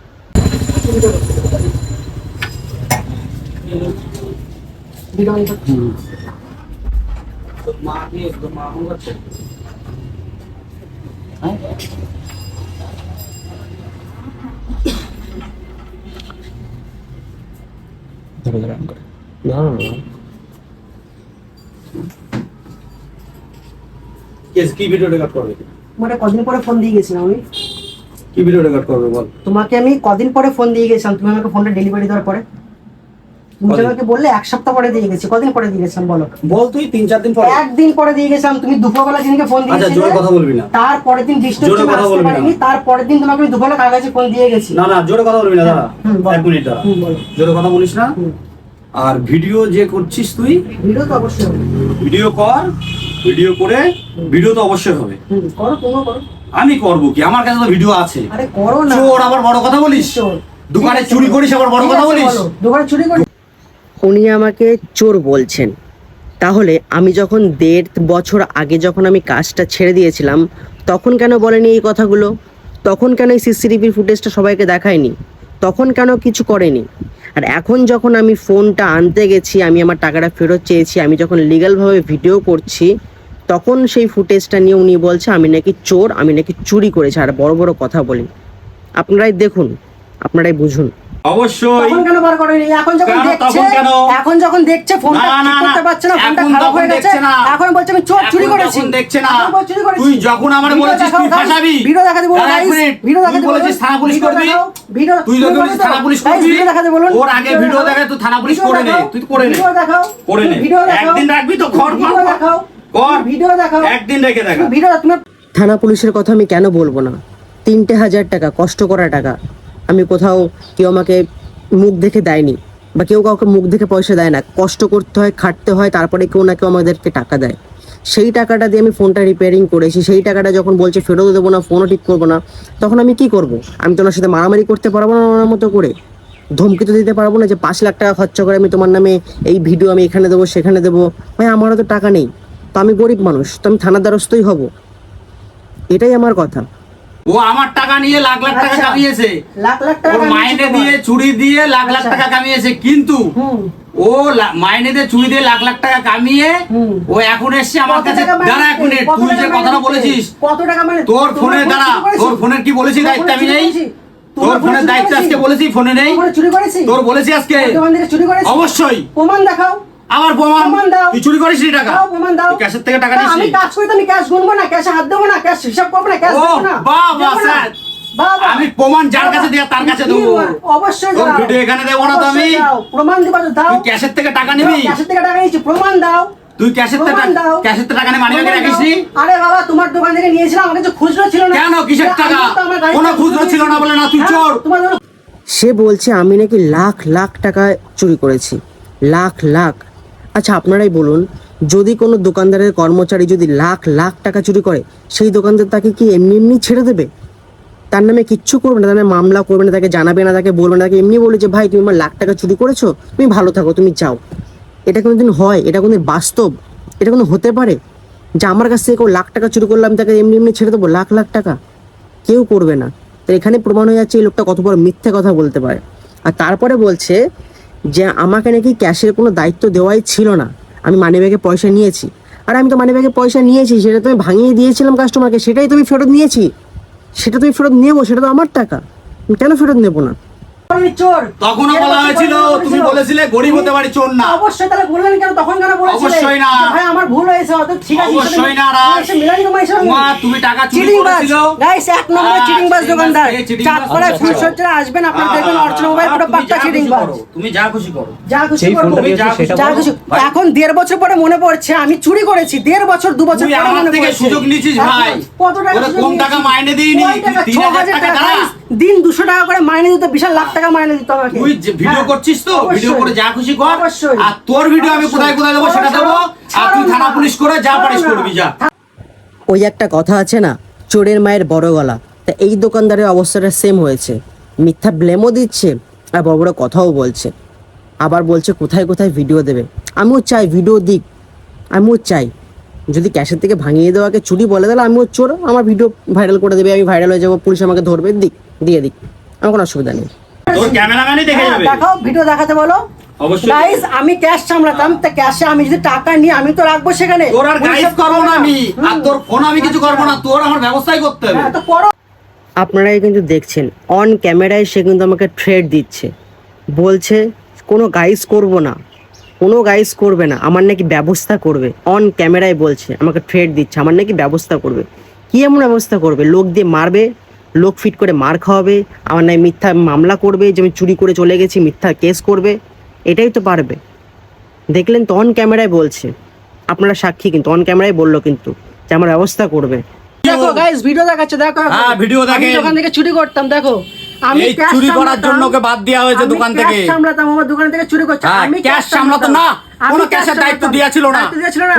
কি ভিডিও রেকর্ড করবে? তোমাকে কদিন পরে ফোন দিয়ে গেছিলাম আমি। কি ভিডিও রেকর্ড করবে বল? তোমাকে আমি কদিন পরে ফোন দিয়ে গেছিলাম, তুমি আমাকে ফোনটা ডেলিভারি দেওয়ার পরে। তুমি যে আমাকে বললে এক সপ্তাহ পরে দিয়ে গেছি, কদিন পরে দিয়ে গেছিলাম বলো? বল তুই 3-4 দিন পরে। একদিন পরে দিয়ে গেছিলাম। তুমি দুপুরবেলা যেদিনকে ফোন আচ্ছা দিয়েছিলে, জোরে কথা বলবি না। তারপরের দিন বৃষ্টি হচ্ছে, আমি আসতে পারিনি, তারপরের দিন তোমাকে আমি দুপুরবেলা কাগজে ফোন দিয়ে গেছি। না না জোরে কথা বলবি না দাদা, বল। 1 মিনিট দাদা, বলো। জোরে কথা বলিস না। আর ভিডিও যে করছিস তুই, ভিডিও তো অবশ্যই হবে। ভিডিও কর, ভিডিও করে ভিডিও তো অবশ্যই হবে। করো, তুমিও করো। আমি করবো কি, আমার কাছে তো ভিডিও আছে। আরে করো না। চোর আবার বড় কথা বলিস, চোর। দোকানে চুরি করিস আবার বড় কথা বলিস। দোকানে চুরি করি? উনি আমাকে চোর বলছেন, তাহলে আমি যখন 1.5 বছর আগে যখন আমি কাজটা ছেড়ে দিয়েছিলাম তখন কেন বলেনি এই কথাগুলো? তখন কেন এই সিসিটিভির ফুটেজটা সবাইকে দেখায়নি? তখন কেন কিছু করেনি? আর এখন যখন আমি ফোনটা আনতে গেছি, আমি আমার টাকাটা ফেরত চেয়েছি, আমি যখন লিগ্যালভাবে ভিডিও করছি, তখন সেই ফুটেজটা নিয়ে উনি বলছে আমি নাকি চোর, আমি নাকি চুরি করেছি, আর বড় বড় কথা বলি। আপনারাই দেখুন, আপনারাই বুঝুন। অবশ্যই। তখন কেন বার করেনি? এখন যখন কেন? দেখছে, তখন কেন? এখন যখন দেখছে ফোনটা না, না, ঠিক করতে না। পারছে না, ফোনটা এখন খারাপ তখন হয়ে গেছে, দেখছে না। এখন বলছে আমি চোর চুরি এখন করেছি। তখন দেখছে না। এখন বলছে চুরি করেছি। তুই যখন আমারে ভিডিও বলেছিস দেখাও, তুই guys, ফাঁসাবি। ভিডিও দেখাতে বলুন, দাঁড়া এক guys, মিনিট। ভিডিও তুই দেখাতে বলেছিস বলুন, থানা পুলিশ ভিডিও করবি। দেখাও, ভিডিও তুই যখন তুমি বলেছিস বলো থানা তো। পুলিশ Guys, করবি, ভিডিও দেখাতে বলুন, ওর আগে ভিডিও দেখাও। দেখায় তুই থানা পুলিশ ভিডিও করে নে, দেখাও, তুই তো করে নে। ভিডিও দেখাও, করে নে। ভিডিও দেখাও। একদিন রাখবি তো ঘর ভিডিও দেখাও, কর। ভিডিও দেখাও, একদিন রেখে দেখা। ভিডিও তুমি থানা পুলিশের কথা আমি কেন বলবো না? 3,000 টাকা কষ্ট করা টাকা, আমি কোথাও কেউ আমাকে মুখ দেখে দেয়নি, বা কেউ কাউকে মুখ দেখে পয়সা দেয় না। কষ্ট করতে হয়, খাটতে হয়, তারপরে কেউ না কেউ আমাদেরকে টাকা দেয়। সেই টাকাটা দিয়ে আমি ফোনটা রিপেয়ারিং করেছি। সেই টাকাটা যখন বলছে ফেরত দেবো না, ফোনও ঠিক করবো না, তখন আমি কি করব? আমি তো ওনার সাথে মারামারি করতে পারবো না, ওনার মতো করে ধমকি তো দিতে পারবো না যে 5 লাখ টাকা খরচা করে আমি তোমার নামে এই ভিডিও আমি এখানে দেবো সেখানে দেবো। ভাই আমারও তো টাকা নেই, তো আমি গরিব মানুষ, তো আমি থানার দ্বারস্থই হব। এটাই আমার কথা। ও আমার টাকা নিয়ে লাখ লাখ টাকা আচ্ছা। কামিয়েছে, লাখ লাখ টাকা ওর মাইনে দিয়ে চুরি দিয়ে লাখ লাখ আচ্ছা। টাকা কামিয়েছে, কিন্তু ও মাইনে দিয়ে চুরি দিয়ে লাখ লাখ টাকা কামিয়ে ও এখন এসছে আমার কাছে। দাঁড়া এক মিনিট, তুই যে কথাটা বলেছিস কত টাকা মানে তোর ফোনে, দাঁড়া, তোর ফোনের কি বলেছি দায়িত্ব আমি নেই? তোর ফোনের দায়িত্ব আজকে বলেছি, ফোনে নেই? চুরি করেছি? তোর বলেছি আজকে? দোকান থেকে চুরি করেছি? অবশ্যই। প্রমাণ দেখাও। আমার প্রমাণ? প্রমাণ দাও। তুই চুরি করিস নি টাকা? দাও, প্রমাণ দাও। তুই ক্যাশের থেকে টাকা তা নিস আমি নি? কাজ করি তো আমি ক্যাশ গুনবো না, ক্যাশে হাত দেবো না, ক্যাশ হিসাব করবো না, ক্যাশ ও দেবো না, বাবা দেবো না। স্যার, বাবা, আমি প্রমাণ যার কাছে দেয়া তার কাছে দেবো। অবশ্যই তোর দাও। ভিডিও এখানে দেবো না তো আমি? অবশ্যই দাও। প্রমাণ দিবা তো দাও। তুই ক্যাশের থেকে টাকা নিবি? ক্যাশের থেকে টাকা নিয়েছি, প্রমাণ দাও। তুই ক্যাশের থেকে প্রমাণ দাও। ক্যাশের থেকে টাকা নিয়ে মানি ব্যাগে প্রমাণ রাখিস দাও। নি? আরে বাবা, তোমার দোকান থেকে নিয়েছিলাম, আমার কাছে খুচরো ছিল না। কেন? কিসের টাকা? আমি তো আমার গাড়িতে কোনো খুচরো ছিল না বলে না তুই হ্যাঁ, চোর? তোমার জন্য সে বলছে আমি নাকি লাখ লাখ টাকা চুরি করেছি, লাখ লাখ। আচ্ছা আপনারাই বলুন, যদি কোনো দোকানদারের কর্মচারী যদি লাখ লাখ টাকা চুরি করে, সেই দোকানদার তাকে কি এমনি এমনি ছেড়ে দেবে? তার নামে কিচ্ছু করবে না, তার নামে মামলা করবে না, তাকে জানাবে না, তাকে বলবে না, তাকে এমনি বলে যে ভাই তুমি আমার লাখ টাকা চুরি করেছো, তুমি ভালো থাকো, তুমি যাও। এটা কোনোদিন হয়? এটা কোনোদিন বাস্তব? এটা কোনো হতে পারে যে আমার কাছ থেকে কেউ লাখ টাকা চুরি করলাম তাকে এমনি এমনি ছেড়ে দেবো? লাখ লাখ টাকা কেউ করবে না। তো এখানে প্রমাণ হয়ে যাচ্ছে এই লোকটা কত বড় মিথ্যে কথা বলতে পারে। আর তারপরে বলছে যে আমাকে নাকি ক্যাশের কোনো দায়িত্ব দেওয়াই ছিল না, আমি মানিব্যাগে পয়সা নিয়েছি। আর আমি তো মানিব্যাগে পয়সা নিয়েছি, সেটা তো আমি ভাঙিয়ে দিয়েছিলাম কাস্টমারকে, সেটাই তুমি ফেরত নিয়েছি, সেটা তুমি ফেরত নেবো, সেটা তো আমার টাকা, আমি কেন ফেরত নেবো না? আমি চোর। তখনও বলা হয়েছিল, তুমি বলেছিলে গরিব হতে পারি, চোর না। অবশ্যই, তাহলে বললেন কেন? তখন কেন বলেছিলে? অবশ্যই না। ভাই আমার ভুল হয়েছে, অত ঠিক আছে। অবশ্যই না রাজ। মিলানি তোমার সঙ্গে মা, তুমি টাকা চুরি চিটিং বাজ। করেছিল। গাইস, এক নম্বর চিটিং বাজ দোকানদার। চিটিং বাজ, চাঁদপাড়ায় আচ্ছা, ফুলসজ্জায় আসবেন, আপনারা দেখবেন অর্চনা মোবাইল পুরো পাক্কা চিটিং বাজ। তুমি যা খুশি করো। যা খুশি সেই করবো, ফোনটা তুমি দিয়েছো সেটা যা বলো। খুশি। ভাই। এখন 1.5 বছর পরে মনে পড়ছে আমি চুরি করেছি। 1.5 বছর 2 বছর তুই পরে আমার মনে থেকে পড়ছে। সুযোগ নিয়েছিস ভাই। কত টাকা ওরে সুযোগ কম নিয়েছি? টাকা মাইনে দিইনি, কয় টাকা? তুই 3,000 টাকা দাঁড়া। guys, দিন 200 টাকা করে মাইনে দিত, বিশাল লাখ টাকা মাইনে দিত আমাকে। তুই যে ভিডিও হ্যাঁ, করছিস তো, ভিডিও অবশ্যই। করে যা খুশি কর। অবশ্যই। আর তোর ভিডিও আমি কোথায় কোথায় দেবো সেটা দেবো, আর তুই ছাড়ো থানা না। পুলিশ করে যা পারিস ছাড়ো না। করবি, যা। ওই একটা কথা আছে না, চোরের মায়ের বড় গলা, তা এই দোকানদারের অবস্থাটা সেম হয়েছে। মিথ্যা ব্লেমও দিচ্ছে আর বড় বড় কথাও বলছে, আবার বলছে কোথায় কোথায় ভিডিও দেবে। আমিও চাই ভিডিও দিক, আমিও চাই। যদি ক্যাশের থেকে ভাঙিয়ে দেওয়াকে চুরি বলে দিলে আমিও চোর, আমার ভিডিও ভাইরাল করে দেবে, আমি ভাইরাল হয়ে যাবো, পুলিশ আমাকে ধরবে, দিক দিয়ে দিক, আমার কোনো অসুবিধা নেই। তোর ক্যামেরাম্যানই দেখে হ্যাঁ, যাবে। দেখাও, ভিডিও দেখাতে বলো। অবশ্যই। গাইস, আমি ক্যাশ সামলাতাম, তা ক্যাশে আমি যদি টাকা নিই আমি তো রাখবো সেখানে। তোর আর গাইড করবো না আমি, আর তোর ফোন আমি কিছু করবো না, তোর আমার ব্যবস্থাই করতে হবে। হ্যাঁ, তো করো। আপনারাই কিন্তু দেখছেন অন ক্যামেরায় সে কিন্তু আমাকে থ্রেট দিচ্ছে, বলছে কোনো গাইস করব না, কোনো গাইস করবে না, আমার নাকি ব্যবস্থা করবে। অন ক্যামেরায় বলছে, আমাকে থ্রেট দিচ্ছে, আমার নাকি ব্যবস্থা করবে। কি এমন ব্যবস্থা করবে? লোক দিয়ে মারবে, লোক ফিট করে মার খাওয়াবে, আমার নাকি মিথ্যা মামলা করবে যে আমি চুরি করে চলে গেছি, মিথ্যা কেস করবে। এটাই তো পারবে। দেখলেন তো, অন ক্যামেরায় বলছে, আপনারা সাক্ষী, কিন্তু অন ক্যামেরায় বললো কিন্তু যে আমার ব্যবস্থা করবে। দেখো গাইস, ভিডিও দেখাচ্ছে, দেখো হ্যাঁ, ভিডিও দেখেন। আমি দোকান থেকে চুরি করতাম, দেখো আমি এই ক্যাশ চুরি করার সামলাতাম, জন্য ওকে বাদ দেওয়া হয়েছে আমি দোকান ক্যাশ থেকে। সামলাতাম, আমার দোকান থেকে চুরি করছে, হ্যাঁ, আমি ক্যাশ সামলাতো না, কোনো ক্যাশের দায়িত্ব দেওয়া ছিল না,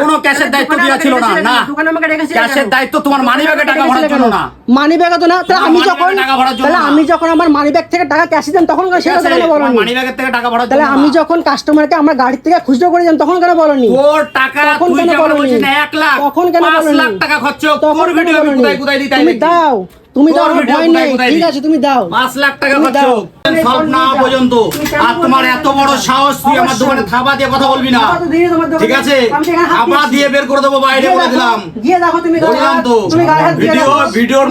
কোনো ক্যাশের দায়িত্ব দেওয়া ছিল না। না, দোকানে আমাকে রেখেছিল, ক্যাশের দায়িত্ব তোমার মানি ব্যাগে টাকা ভরার জন্য না। মানি ব্যাগে তো না, তাহলে আমি money যখন bag এ টাকা ভরার জন্য তাহলে না। আমি যখন আমার মানি ব্যাগ থেকে টাকা ক্যাশ দিতাম তখন কেন সেটা কেন বলনি? মানি ব্যাগের থেকে টাকা ভরার তাহলে জন্য আমি না। যখন কাস্টমারকে আমার গাড়ি থেকে খুচরো করে দিতাম তখন কেন বলনি? ওর টাকা তখন তুই কেন যেমন বলনি? বলছিস না 1 লাখ, তখন কেন 5 বলনি? লাখ টাকা খরচ, তখন তোর কেন ভিডিও আমি বলনি? কোথায় কোথায় দিই তাই তুমি দেখি। দাও, তুমি দাও, তোর আমার ভিডিও ভয় কোথায় নেই, কোথায় ঠিক দিই। আছে তুমি দাও। 5 লাখ টাকা তুমি খরচ, দাও। তুমি সব ফোন না নিয়ে যাও। পর্যন্ত। তুমি কেন আর তোমার ফোন এত নিয়ে বড় যাও? সাহস, তুই আমার অবশ্যই। দোকানে থাবা দিয়ে কথা বলবি না, থাবা তো দিয়ে তোমার দোকানে। ঠিক আছে? আমি সেখানে হাত থাবা দিয়েছি। দিয়ে বের করে দেবো বাইরে, গিয়ে বলে দেখো, দিলাম। গিয়ে দেখো, তুমি গায়ে বললাম হাত- তো, তুমি গায়ে হাত দিয়ে দেখো। ভিডিওর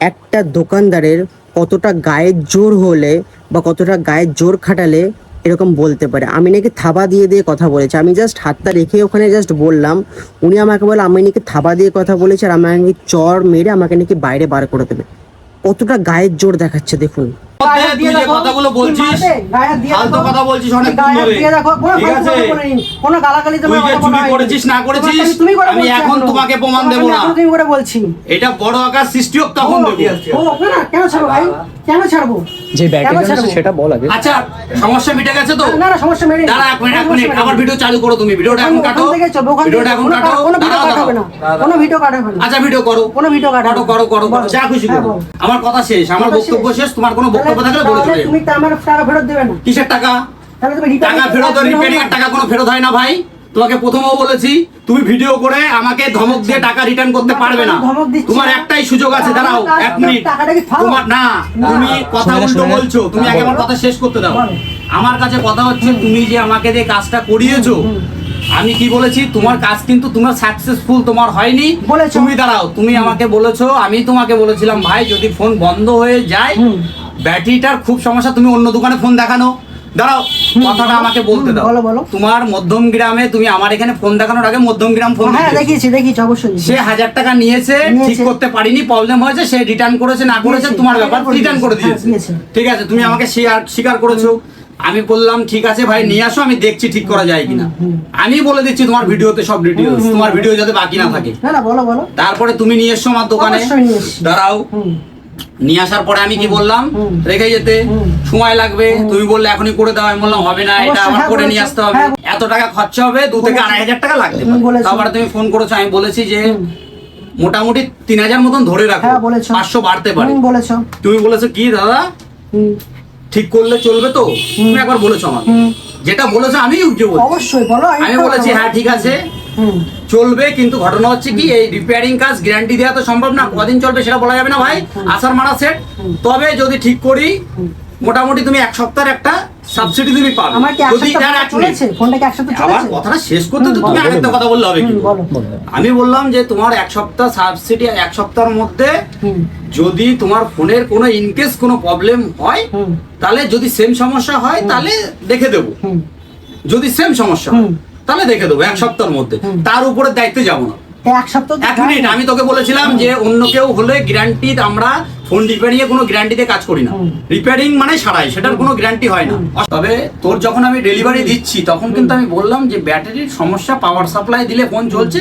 একটা দোকানদারের কতটা গায়ের জোর হলে বা কতটা গায়ের জোর খাটালে এরকম বলতে পারে। আমি নাকি থাবা দিয়ে দিয়ে কথা বলেছি, আমি জাস্ট হাতটা রেখে ওখানে জাস্ট বললাম, উনি আমাকে বলে আমি নাকি থাবা দিয়ে কথা বলেছি আর আমাকে নাকি চর মেরে আমাকে নাকি বাইরে বার করে দেবে। কতটা গায়ের জোর দেখাচ্ছে দেখুন। গায়ে হাত তুই দিয়ে যে দেখো, কথাগুলো তুমি বলছিস, মারবে, গায়ে হাত দিয়ে ফালতু দেখো। কথা বলছিস অনেক গায়ে হাত ধরে। দিয়ে দেখো, কোনো ঠিক ফালতু আছে? কথা বলিনি, কোনো গালাগালি তুই তোমার যে কথা চুরি বলা হয়নি। করেছিস না করেছিস, তোমাকে তুমি করে আমি বলছি এখন এখনো। তোমাকে প্রমাণ তোমাকে দেবো আমি না। এখনো তুমি করে বলছি। এটা বড় আকার সৃষ্টি হোক তখন দেবো। ও, না, কেন ছাড়বো ভাই, কেন ছাড়বো? যে কেন ব্যাটারি ছাড়বো? সেটা বল আগে। আচ্ছা, সমস্যা মিটে গেছে তো? না না, সমস্যা মেরে দাঁড়া এক মিনিট, আবার ভিডিও চালু করো তুমি। ভিডিওটা এখন কাটো, ভিডিওটা এখন কাটো। কোনো ভিডিও দাঁড়াও, কাটাবে না, দাঁড়াও। কোনো ভিডিও কাটাবে না। আচ্ছা, ভিডিও করো, কোনো ভিডিও কাটাবে করো না। করো করো, বলো। যা খুশি হ্যাঁ, করো। বলো। আমার কথা শেষ, আমার কথা বক্তব্য শেষ। শেষ। তোমার কোনো বক্তব্য থাকলে বলে চলে তাহলে যাও। তুমি তো আমার টাকা ফেরত দেবে না, কিসের টাকা? তাহলে তুমি টাকা ফেরত, রিপেয়ারিং এর টাকা কোনো ফেরত হয় না ভাই। তোমাকে প্রথমেও বলেছি, তুমি ভিডিও করে আমাকে ধমক দিয়ে টাকা রিটার্ন করতে পারবে না। ধমক দিচ্ছি তোমার না। একটাই সুযোগ আছে, দাঁড়াও আমার 1 মিনিট। টাকাটা কি ফাও? তোমার না, তুমি কথা শুনে না, উল্টো শুনে না। বলছো। তুমি আগে আমার কথা শেষ করতে দাও। বলো। আমার কাছে কথা হচ্ছে, তুমি যে আমাকে দিয়ে কাজটা করিয়েছো, আমি কি বলেছি, তোমার কাজ কিন্তু তোমার সাকসেসফুল তোমার হয়নি। বলেছো। তুমি দাঁড়াও, তুমি আমাকে বলেছো, আমি তোমাকে বলেছিলাম ভাই যদি ফোন বন্ধ হয়ে যায়, ব্যাটারিটার খুব সমস্যা, তুমি অন্য দোকানে ফোন দেখানো। দাঁড়াও, কথাটা আমাকে বলতে দাও। বলো, বলো। তোমার মধ্যম গ্রামে, তুমি আমার এখানে ফোন দেখানোর আগে মধ্যম গ্রাম ফোন হ্যাঁ, দেখিয়েছে। দেখিয়েছি অবশ্যই। সে 1000 টাকা নিয়েছে, ঠিক করতে পারিনি, প্রবলেম হয়েছে, সে রিটার্ন করেছে না করেছে দিয়েছে, তোমার ব্যাপার, করে রিটার্ন করে দিয়েছে, দিয়েছে। দিয়েছে। ঠিক আছে, তুমি আমাকে স্বীকার করেছো। আমি বললাম ঠিক আছে ভাই, নিয়ে আসো, আমি দেখছি ঠিক করা যায় কিনা। আমি বলে দিচ্ছি তোমার ভিডিওতে সব ডিটেইলস, তোমার ভিডিও যাতে বাকি না থাকে। না না, বলো বলো। তারপরে তুমি নিয়ে এসছো আমার দোকানে, অবশ্যই নিয়ে এসছি। দাঁড়াও। হুম। নিয়ে আসার পরে আমি কি বললাম, রেখে যেতে সময় লাগবে, তুমি বললে এখনই করে দাও। আমি বললাম হবে না, এটা অবশ্যই, আমার হ্যাঁ, করে বলেছো। নিয়ে আসতে হবে, হ্যাঁ, এত টাকা খরচা হবে, 2 থেকে 2500 টাকা লাগতে পারে। বলেছো। তারপরে তুমি ফোন করেছো, আমি বলেছি যে মোটামুটি 3000 মতন ধরে রাখো, হ্যাঁ, বলেছো। 500 বাড়তে পারে। বলেছো। তুমি বলেছো কি দাদা হুম। ঠিক করলে চলবে তো? তুমি একবার বলেছো আমাকে, যেটা বলেছো আমি উঠে বলছি। অবশ্যই বলো। আমি বলেছি হ্যাঁ ঠিক আছে হুম। চলবে, কিন্তু ঘটনা হচ্ছে কি, এই রিপেয়ারিং কাজ গ্যারান্টি দেওয়া তো সম্ভব না, কদিন চলবে সেটা বলা যাবে না ভাই, আসার মারা সেট। তবে যদি ঠিক করি, মোটামুটি তুমি 1 সপ্তাহের একটা সাবসিডি তুমি পাবে। আমার কি যদি একসাথে এক মিনিট, চলেছে? ফোনটা কি একসাথে আবার চলেছে? কথাটা শেষ করতে তো তুমি বলো, আরেকটা বলো। কথা বললে হবে কি? বলো। আমি বললাম যে তোমার 1 সপ্তাহ সাবসিডি, 1 সপ্তাহের মধ্যে হুম। যদি তোমার ফোনের কোনো ইনকেস কোনো প্রবলেম হয়, হুম। তাহলে যদি সেম সমস্যা হয় তাহলে দেখে দেবো। হুম। যদি সেম সমস্যা হয় তাহলে দেখে দেবো 1 সপ্তাহের মধ্যে, তার উপরে দায়িত্বে যাবো না। 1 সপ্তাহ তো 1 মিনিট, আমি তোকে বলেছিলাম যে অন্য কেউ হলে গ্যারান্টি, আমরা ফোন রিপেয়ারিং এ কোনো গ্যারান্টিতে কাজ করি না। রিপেয়ারিং মানে সারাই, সেটার কোনো গ্যারান্টি হয় না। তবে তোর যখন আমি ডেলিভারি দিচ্ছি তখন কিন্তু আমি বললাম যে ব্যাটারির সমস্যা, পাওয়ার সাপ্লাই দিলে ফোন চলছে,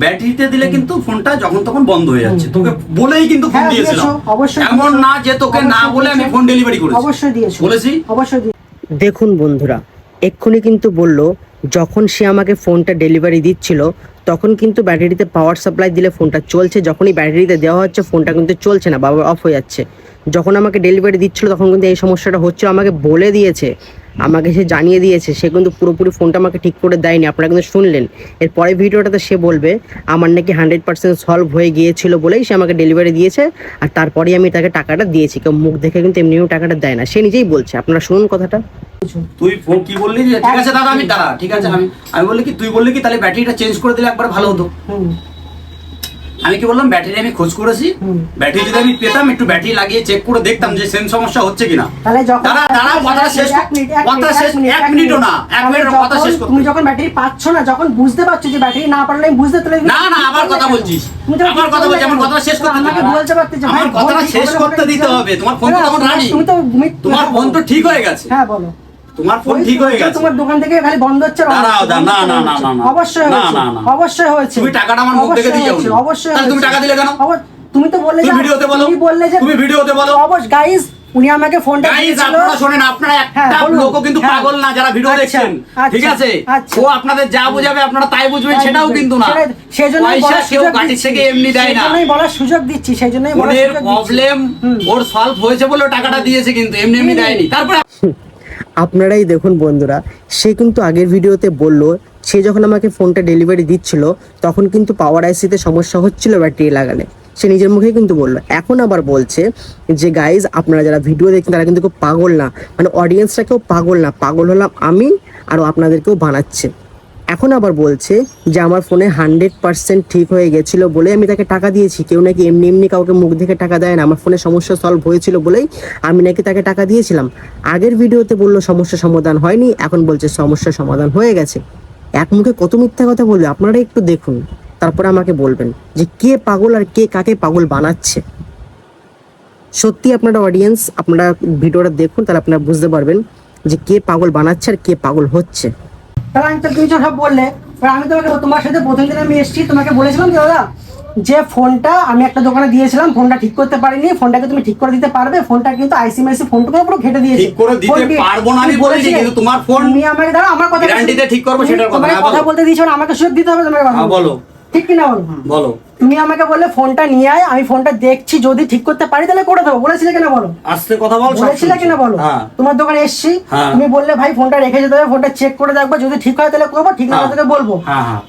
ব্যাটারিতে দিলে কিন্তু ফোনটা যখন তখন বন্ধ হয়ে যাচ্ছে। তোকে বলেই কিন্তু ফোন হ্যাঁ, দিয়েছিলাম, দিয়েছো, অবশ্যই এমন দিয়েছো। না যে তোকে না অবশ্যই বলে আমি দিয়েছো। ফোন ডেলিভারি করেছি। অবশ্যই দিয়েছো, বলেছি। অবশ্যই দিয়েছো। দেখুন বন্ধুরা, এক্ষুনি কিন্তু বললো যখন সে আমাকে ফোনটা ডেলিভারি দিচ্ছিল তখন কিন্তু ব্যাটারিতে পাওয়ার সাপ্লাই দিলে ফোনটা চলছে, যখনই ব্যাটারিতে দেওয়া হচ্ছে ফোনটা কিন্তু চলছে না, বাবা অফ হয়ে যাচ্ছে। যখন আমাকে ডেলিভারি দিচ্ছিল তখন কিন্তু এই সমস্যাটা হচ্ছিল, আমাকে বলে দিয়েছে, আমাকে সে জানিয়ে দিয়েছে, সে কিন্তু পুরোপুরি ফোনটা আমাকে ঠিক করে দেয়নি। আপনারা কিন্তু শুনলেন। এর পরে ভিডিওটাতে সে বলবে আমার নাকি 100% সলভ হয়ে গিয়েছিল বলেই সে আমাকে ডেলিভারি দিয়েছে, আর তারপরেই আমি তাকে টাকাটা দিয়েছি। কেউ মুখ দেখে কিন্তু এমনিও টাকাটা দেয় না, সে নিজেই বলছে। আপনারা শুনুন কথাটা। তুই ফোন কি বললি যে ঠিক আছে দাদা, আমি দাঁড়া, ঠিক আছে, আমি বললি কি, তুই বললি কি তাহলে ব্যাটারিটা চেঞ্জ করে দিলে একবার ভালো হতো। হুম। আমি কি বললাম, ব্যাটারি আমি খোঁজ করেছি, ব্যাটারি যদি আমি পেতাম, একটু ব্যাটারি লাগিয়ে চেক করে দেখতাম যে সেম সমস্যা হচ্ছে কিনা। তাহলে যখন দাঁড়া, কথা শেষ, কথা শেষ, 1 মিনিটও না, 1 মিনিটের কথা শেষ করতে। তুমি যখন ব্যাটারি পাচ্ছ না, যখন বুঝতে পারছো যে ব্যাটারি না পারলে আমি বুঝতে তাহলে না না, আবার কথা বলছিস, আমার কথা বলছি, আমার কথা শেষ করতে আমাকে বলতে পারতে যে আমার কথাটা শেষ করতে দিতে হবে। তোমার ফোন তো তখন রানি, তুমি তো তোমার ফোন তো ঠিক হয়ে গেছে। হ্যাঁ বলো। তোমার ফোন ঠিক হয়ে গেছে, তোমার দোকান থেকে খালি বন্ধ হচ্ছে আর দাঁড়াও, না না না না না, অবশ্যই না, হয়েছে, না, না। অবশ্যই হয়েছে। তুমি টাকাটা আমার মুখ থেকে দিয়ে যাও, অবশ্যই তাহলে তুমি হয়েছে। টাকা দিলে কেন? তুমি তো বললে তুমি যে ভিডিওতে বলো, তুমি বললে যে তুমি ভিডিওতে বলো। অবশ্যই গাইস, উনি আমাকে ফোনটা গাইস দিয়েছিল। আপনারা শোনেন, আপনারা একটা বলুন। লোকও কিন্তু হ্যাঁ। পাগল না যারা ভিডিও আচ্ছা, দেখছেন, ঠিক আচ্ছা, আছে? আচ্ছা। ও আপনাদের যা বোঝাবে আপনারা তাই বুঝবেন, সেটাও কিন্তু না। সেজন্যই পয়সা বলার কেউ সুযোগ গাড়ি দিচ্ছি, থেকে এমনি দেয় না। সেজন্যই বলার সুযোগ দিচ্ছি, সেজন্যই বলার ওদের সুযোগ দিচ্ছি। প্রবলেম ওর সলভ হয়েছে বলে ও টাকাটা দিয়েছে, কিন্তু এমনি এমনি দেয়নি। তারপরে আপনারাই দেখুন বন্ধুরা, সে কিন্তু আগের ভিডিওতে বলল সে যখন আমাকে ফোনটা ডেলিভারি দিচ্ছিল তখন কিন্তু পাওয়ার আইসিতে সমস্যা হচ্ছিল ব্যাটারি লাগালে, সে নিজের মুখেই কিন্তু বললো। এখন আবার বলছে যে গাইজ আপনারা যারা ভিডিও দেখছেন তারা কিন্তু কেউ পাগল না, মানে অডিয়েন্সরা কেউ পাগল না, পাগল হলাম আমি, আরও আপনাদেরকেও বানাচ্ছে। এখন আবার বলছে যে আমার ফোনে 100% ঠিক হয়ে গেছিল বলে আমি তাকে টাকা দিয়েছি, কেউ নাকি এমনি এমনি কাউকে মুখ দেখে টাকা দেয় না, আমার ফোনে সমস্যা সলভ হয়েছিল বলেই আমি নাকি তাকে টাকা দিয়েছিলাম। আগের ভিডিওতে বললো সমস্যা সমাধান হয়নি, এখন বলছে সমস্যা সমাধান হয়ে গেছে। এক মুখে কত মিথ্যা কথা বলবে, আপনারা একটু দেখুন, তারপরে আমাকে বলবেন যে কে পাগল আর কে কাকে পাগল বানাচ্ছে। সত্যি আপনারা অডিয়েন্স, আপনারা ভিডিওটা দেখুন, তাহলে আপনারা বুঝতে পারবেন যে কে পাগল বানাচ্ছে আর কে পাগল হচ্ছে। তাহলে আমি তো তুমি সব বললে, এবার আমি তোমাকে তোমার সাথে প্রথম দিন আমি এসেছি, তোমাকে বলেছিলাম যে দাদা যে ফোনটা আমি একটা দোকানে দিয়েছিলাম, ফোনটা ঠিক করতে পারিনি, ফোনটাকে তুমি ঠিক করে দিতে পারবে? ফোনটা কিন্তু আইসিএমআইসি ফোনটাকে পুরো ঘেটে দিয়েছে। ঠিক করে দিতে পারবো না আমি বলিনি, কিন্তু তোমার ফোন তুমি আমাকে দাঁড়া, আমার কথা গ্যারান্টিতে ঠিক করবো সেটার কথা। তোমাকে কথা বলতে দিয়েছো না, আমাকে সুযোগ দিতে হবে তোমাকে কথা বলো, ঠিক কিনা বলো? বলো। তুমি আমাকে বললে ফোনটা নিয়ে আয়, আমি ফোনটা দেখছি, যদি ঠিক করতে পারি তাহলে করে দেবো, বলেছিলে কিনা বলো? আস্তে কথা বল, বলেছিলে কিনা বলো? তোমার দোকানে এসছি, তুমি বললে ভাই ফোনটা রেখে যেতে হবে, ফোনটা চেক করে দেখবো, যদি ঠিক হয় তাহলে করবো, ঠিক না হয় তাহলে বলবো।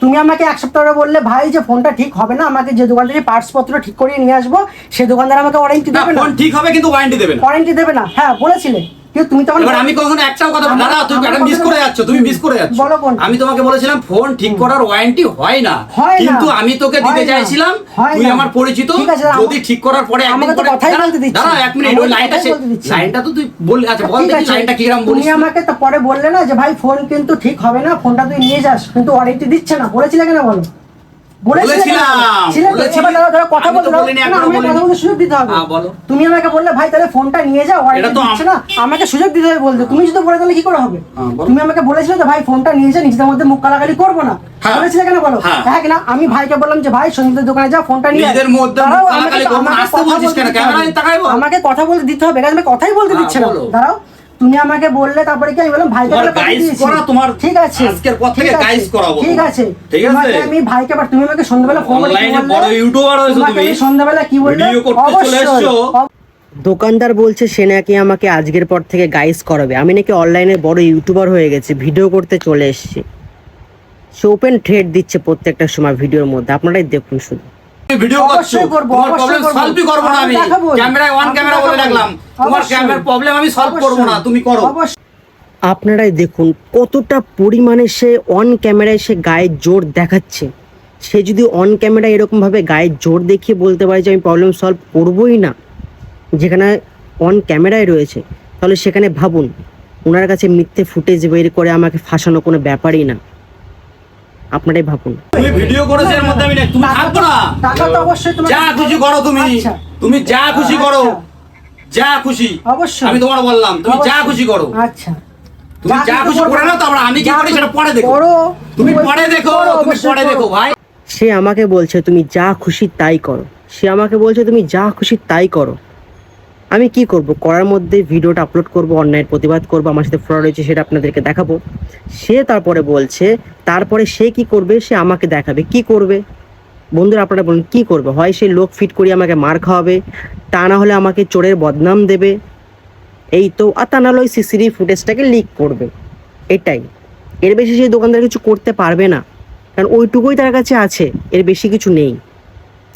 তুমি আমাকে এক সপ্তাহ পরে বললে ভাই যে ফোনটা ঠিক হবে না, আমাকে যে দোকান থেকে পার্টস পত্র ঠিক করিয়ে নিয়ে আসবো, সেই দোকানদার আমাকে ওয়ারেন্টি দেবে না। ফোন ঠিক হবে কিন্তু ওয়ারেন্টি দেবে না, ওয়ারেন্টি দেবে না, হ্যাঁ বলেছিলে। কিন্তু তুমি তখন এবার আমি কখনো একটাও কথা দাদা তুমি একটা মিস করে যাচ্ছ, তুমি মিস করে যাচ্ছ। বলো কোন? আমি তোমাকে বলেছিলাম ফোন ঠিক করার ওয়ারেন্টি হয় না, কিন্তু আমি তোকে দিতে চাইছিলাম, তুই আমার পরিচিত, যদি ঠিক করার পরে একদিন পরে দাঁড়া এক মিনিট, ওই লাইনটা তো তুই বল, আচ্ছা বল দেখি লাইনটা কি রকম বলিস। তুমি আমাকে তো পরে বললে না যে ভাই ফোন কিন্তু ঠিক হবে না, ফোনটা তুই নিয়ে যাস, কিন্তু ওয়ারেন্টি দিচ্ছে না, বলেছিলে কেন বলো? তুমি আমাকে বললে ভাই তাহলে ফোনটা নিয়ে যাও, আমাকে সুযোগ দিতে হবে বলতে, তুমি যদি বলে তাহলে কি করে হবে? তুমি আমাকে বলেছিলে যে ভাই ফোনটা নিয়ে যা, নিজেদের মধ্যে মুখ কালাকালি করবো না, বলেছিলে কেন বলো? হ্যাঁ কিনা? আমি ভাইকে বললাম যে ভাই সঞ্জিতের দোকানে যা, ফোনটা নিয়ে আমাকে কথা বলতে দিতে হবে, আমি কথাই বলতে দিচ্ছে না। দাঁড়াও, তুমি আমাকে বললে, তারপরে কি আমি বললাম ভাইকে তোমার ঠিক আছে, আজকের পর থেকে গাইস করাবো, ঠিক আছে, ঠিক আছে। আমি ভাইকে, তুমি আমাকে সন্ধ্যাবেলা ফোন করে অনলাইনে বড় ইউটিউবার হয়েছো তুমি, সন্ধ্যাবেলা কি বললে? ভিডিও করতে চলে এসেছো। দোকানদার বলছে সে নাকি আমাকে আজকের পর থেকে গাইস করাবে, আমি নাকি অনলাইনে বড় ইউটিউবার হয়ে গেছি, ভিডিও করতে চলে এসেছি। সে ওপেন থ্রেড দিচ্ছে প্রত্যেকটা সময় ভিডিওর মধ্যে, আপনারাই দেখুন শুধু। ভিডিও করছো, তোমার প্রবলেম সলভই করব না আমি, ক্যামেরায় অন ক্যামেরা বলে রাখলাম, তোমার ক্যামেরার প্রবলেম আমি সলভ করব না, তুমি করো। আপনারাই দেখুন কতটা পরিমাণে সে অন ক্যামেরায় সে গায়ে জোর দেখাচ্ছে। সে যদি অন ক্যামেরায় এরকমভাবে গায়ে জোর দেখিয়ে বলতে পারে যে আমি প্রবলেম সলভ করবই না, যেখানে অন ক্যামেরায় রয়েছে, তাহলে সেখানে ভাবুন ওনার কাছে মিথ্যে ফুটেজ বের করে আমাকে ফাঁসানো কোনো ব্যাপারই না। আপনারাই ভাবুন। তুমি ভিডিও করেছো, এর মধ্যে আমি না, তুমি থাকবো না, টাকা তো অবশ্যই তোমার, যা খুশি করো তুমি, তুমি যা খুশি করো, যা খুশি, অবশ্যই আমি তোমার বললাম তুমি যা খুশি করো। আচ্ছা, তুমি যা খুশি করে নাও, তারপর আমি কি করি সেটা পরে দেখো, তুমি পরে দেখো, তুমি পরে দেখো ভাই। সে আমাকে বলছে তুমি যা খুশি তাই করো, সে আমাকে বলছে তুমি যা খুশি তাই করো। আমি কি করব? করার মধ্যে ভিডিওটা আপলোড করব, অন্যায়ের প্রতিবাদ করব, আমার সাথে ফ্রড হয়েছে সেটা আপনাদেরকে দেখাবো। সে তারপরে বলছে, তারপরে সে কি করবে? সে আমাকে দেখাবে। কি করবে বন্ধুরা আপনারা বলুন, কি করবে? হয় সে লোক ফিট করিয়ে আমাকে মার খাওয়াবে, তা না হলে আমাকে চোরের বদনাম দেবে, এই তো, আর তা না হলে ওই সিসিটিভি ফুটেজটাকে লিক করবে। এটাই, এর বেশি সেই দোকানদার কিছু করতে পারবে না, কারণ ওইটুকুই তার কাছে আছে, এর বেশি কিছু নেই।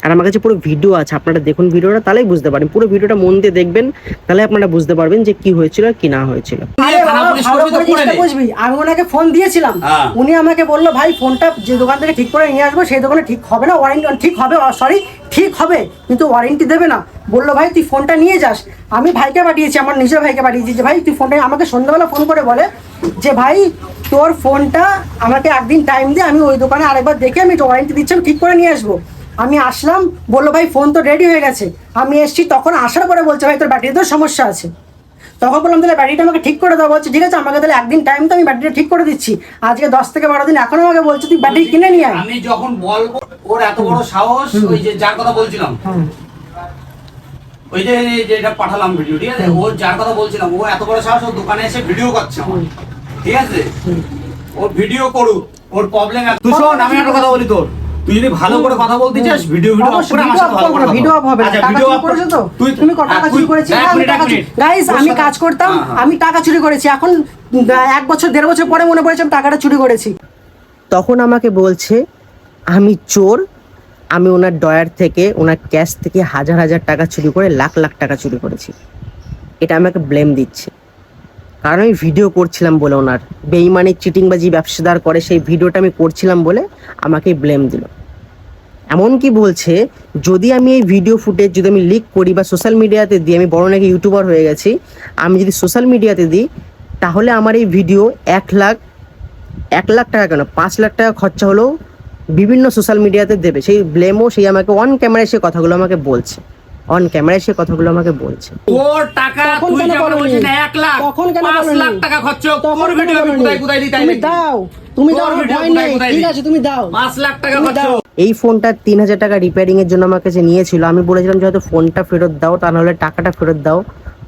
আর আমার কাছে পুরো ভিডিও আছে, আপনারা দেখুন ভিডিওটা, তাহলেই বুঝতে পারেন। পুরো ভিডিওটা মন দিয়ে দেখবেন, তাহলে আপনারা বুঝতে পারবেন যে কি হয়েছিল আর কি না হয়েছিল। বুঝবি, আমি ওনাকে ফোন দিয়েছিলাম, উনি আমাকে বললো ভাই ফোনটা যে দোকান থেকে ঠিক করে নিয়ে আসবো সেই দোকানে ঠিক হবে না, ওয়ারেন্টি ঠিক হবে, সরি ঠিক হবে কিন্তু ওয়ারেন্টি দেবে না। বললো ভাই তুই ফোনটা নিয়ে যাস। আমি ভাইকে পাঠিয়েছি, আমার নিজের ভাইকে পাঠিয়েছি যে ভাই তুই ফোনটা, আমাকে সন্ধ্যাবেলা ফোন করে বলে যে ভাই তোর ফোনটা আমাকে একদিন টাইম দিয়ে, আমি ওই দোকানে আরেকবার দেখে আমি ওয়ারেন্টি দিচ্ছি, আমি ঠিক করে নিয়ে আসবো। আমি আসলাম, বললো ভাই ফোন তো রেডি হয়ে গেছে। আমি এসছি, তখন আসার পরে বলছে ভাই তোর ব্যাটারিতে সমস্যা আছে। তখন বললাম তাহলে ব্যাটারিটা আমাকে ঠিক করে দাও, বলছে ঠিক আছে আমাকে তাহলে একদিন টাইম তো আমি ব্যাটারিটা ঠিক করে দিচ্ছি। আজকে 10 থেকে 12 দিন, এখন আমাকে বলছে তুই ব্যাটারি কিনে নিয়ে আয়। আমি যখন বলবো ওর এত বড় সাহস, ওই যে যার কথা বলছিলাম, ওই যে যেটা পাঠালাম ভিডিও, ঠিক আছে, ও যার কথা বলছিলাম, ও এত বড় সাহস, ওর দোকানে এসে ভিডিও করছে আমার, ঠিক আছে, ওর ভিডিও করুক, ওর প্রবলেম। তুই শোন, আমি একটা কথা বলি তোর, তুই যদি ভালো করে কথা বলতে চাস ভিডিও অফ করে আমার সাথে ভালো করে ভিডিও অফ হবে। আচ্ছা, ভিডিও অফ করেছো তো তুমি কত টাকা চুরি করেছিস? গাইস আমি কাজ করতাম, আমি টাকা চুরি করেছি, এখন 1 বছর 1.5 বছর পরে মনে পড়েছে আমি টাকাটা চুরি করেছি। তখন আমাকে বলছে আমি চোর, আমি ওনার ডয়ার থেকে, ওনার ক্যাশ থেকে হাজার হাজার টাকা চুরি করে লাখ লাখ টাকা চুরি করেছি। এটা আমাকে ব্লেম দিচ্ছে, কারণ আমি ভিডিও করছিলাম বলে, ওনার বেইমানি চিটিংবাজি ব্যবসাদার করে সেই ভিডিওটা আমি করছিলাম বলে আমাকে ব্লেম দিল। এমনকি বলছে যদি আমি এই ভিডিও ফুটেজ যদি আমি লিক করি বা সোশ্যাল মিডিয়াতে দিই, আমি বড় নাকি ইউটিউবার হয়ে গেছি, আমি যদি সোশ্যাল মিডিয়াতে দিই তাহলে আমার এই ভিডিও 1 লাখ টাকা কেন 5 লাখ টাকা খরচা হলেও বিভিন্ন সোশ্যাল মিডিয়াতে দেবে। সেই ব্লেমও সেই আমাকে অন ক্যামেরায় সে কথাগুলো আমাকে বলছে, অন ক্যামেরায় সে কথাগুলো আমাকে বলছে। তোর টাকা তুই যখন বলছিস 1 লাখ, 5 লাখ টাকা খরচ, তোর ভিডিও আমি কোথায় দিই তাই দাও, তুমি দাও, ভয় নেই, ঠিক আছে তুমি দাও, 5 লাখ টাকা খরচ। এই ফোনটা 3000 টাকা রিপেয়ারিং এর জন্য আমার কাছে নিয়েছিল। আমি বলেছিলাম যে হয়তো ফোনটা ফেরত দাও, তা নাহলে টাকাটা ফেরত দাও।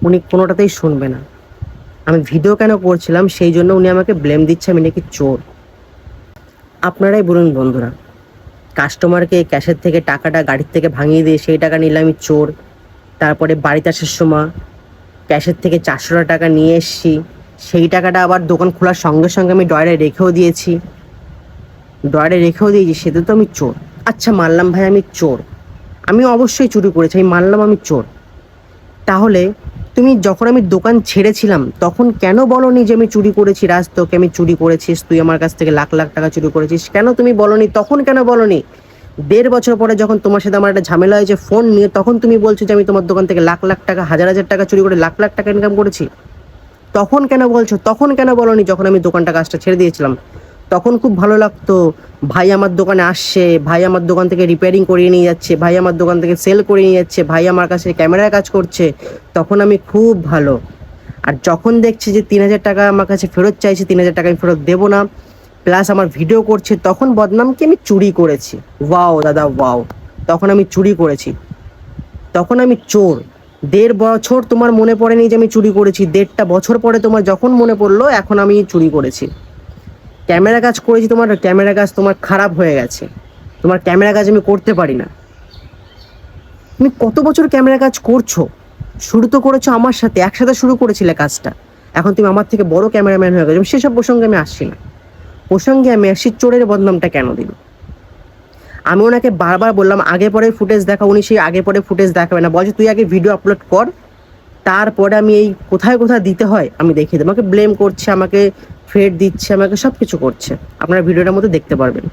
উনি কোনোটাতেই শুনবে না। আমি ভিডিও কেন করছিলাম সেই জন্য উনি আমাকে ব্লেম দিচ্ছে আমি নাকি চোর। আপনারাই বলুন বন্ধুরা, কাস্টমারকে ক্যাশের থেকে টাকাটা গাড়ির থেকে ভাঙিয়ে দিয়ে সেই টাকা নিলে আমি চোর। তারপরে বাড়িতে আসার সময় ক্যাশের থেকে 400 টাকা নিয়ে এসেছি, সেই টাকাটা আবার দোকান খোলার সঙ্গে সঙ্গে আমি ডয়ারে রেখেও দিয়েছি, সেটা তো আমি চোর। আচ্ছা মানলাম ভাই আমি চোর, আমি অবশ্যই চুরি করেছি, আমি মানলাম আমি চোর। তাহলে তুমি যখন আমি দোকান ছেড়েছিলাম তখন কেন বলনি যে আমি চুরি করেছি? রাজ, তোকে আমি চুরি করেছিস, তুই আমার কাছ থেকে লাখ লাখ টাকা চুরি করেছিস, কেন তুমি বলনি? তখন কেন বলনি? 1.5 বছর পরে যখন তোমার সাথে আমার একটা ঝামেলা হয়েছে ফোন নিয়ে, তখন তুমি বলছো যে আমি তোমার দোকান থেকে লাখ লাখ টাকা, হাজার হাজার টাকা চুরি করে লাখ লাখ টাকা ইনকাম করেছি। তখন কেন বলছো? তখন কেন বলনি? যখন আমি দোকানটা কাজটা ছেড়ে দিয়েছিলাম তখন খুব ভালো লাগতো, ভাই আমার দোকানে আসছে, ভাই আমার দোকান থেকে রিপেয়ারিং করিয়ে নিয়ে যাচ্ছে, ভাই আমার দোকান থেকে সেল করে নিয়ে যাচ্ছে, ভাই আমার কাছে ক্যামেরায় কাজ করছে, তখন আমি খুব ভালো। আর যখন দেখছি যে 3000 টাকা আমার কাছে ফেরত চাইছে, 3000 টাকা আমি ফেরত দেবো না, প্লাস আমার ভিডিও করছে, তখন বদনাম কি আমি চুরি করেছি। ওয়াও দাদা ওয়াও, তখন আমি চুরি করেছি, তখন আমি চোর। 1.5 বছর তোমার মনে পড়েনি যে আমি চুরি করেছি, 1.5টা বছর পরে তোমার যখন মনে পড়লো এখন আমি চুরি করেছি। ক্যামেরা কাজ করেছি, তোমার ক্যামেরা কাজ তোমার খারাপ হয়ে গেছে, তোমার ক্যামেরা কাজ আমি করতে পারি না। তুমি কত বছর ক্যামেরা কাজ করছো? শুরু তো করেছো আমার সাথে, একসাথে শুরু করেছিলে কাজটা, এখন তুমি আমার থেকে বড় ক্যামেরাম্যান হয়ে গেছো। সেসব প্রসঙ্গে আমি আসছি না, প্রসঙ্গে আমি আসছি চোরের বদনামটা কেন দিল। আমি ওনাকে বারবার বললাম আগে পরে ফুটেজ দেখা, উনি সেই আগে পরে ফুটেজ দেখাবে না, বলছে তুই আগে ভিডিও আপলোড কর, তারপরে আমি এই কোথায় কোথায় দিতে হয় আমি দেখিয়ে দেবো। আমাকে ব্লেম করছে, আমাকে ফেট দিচ্ছে, আমাকে সব কিছু করছে, আপনারা ভিডিওটার মধ্যে দেখতে পারবেন।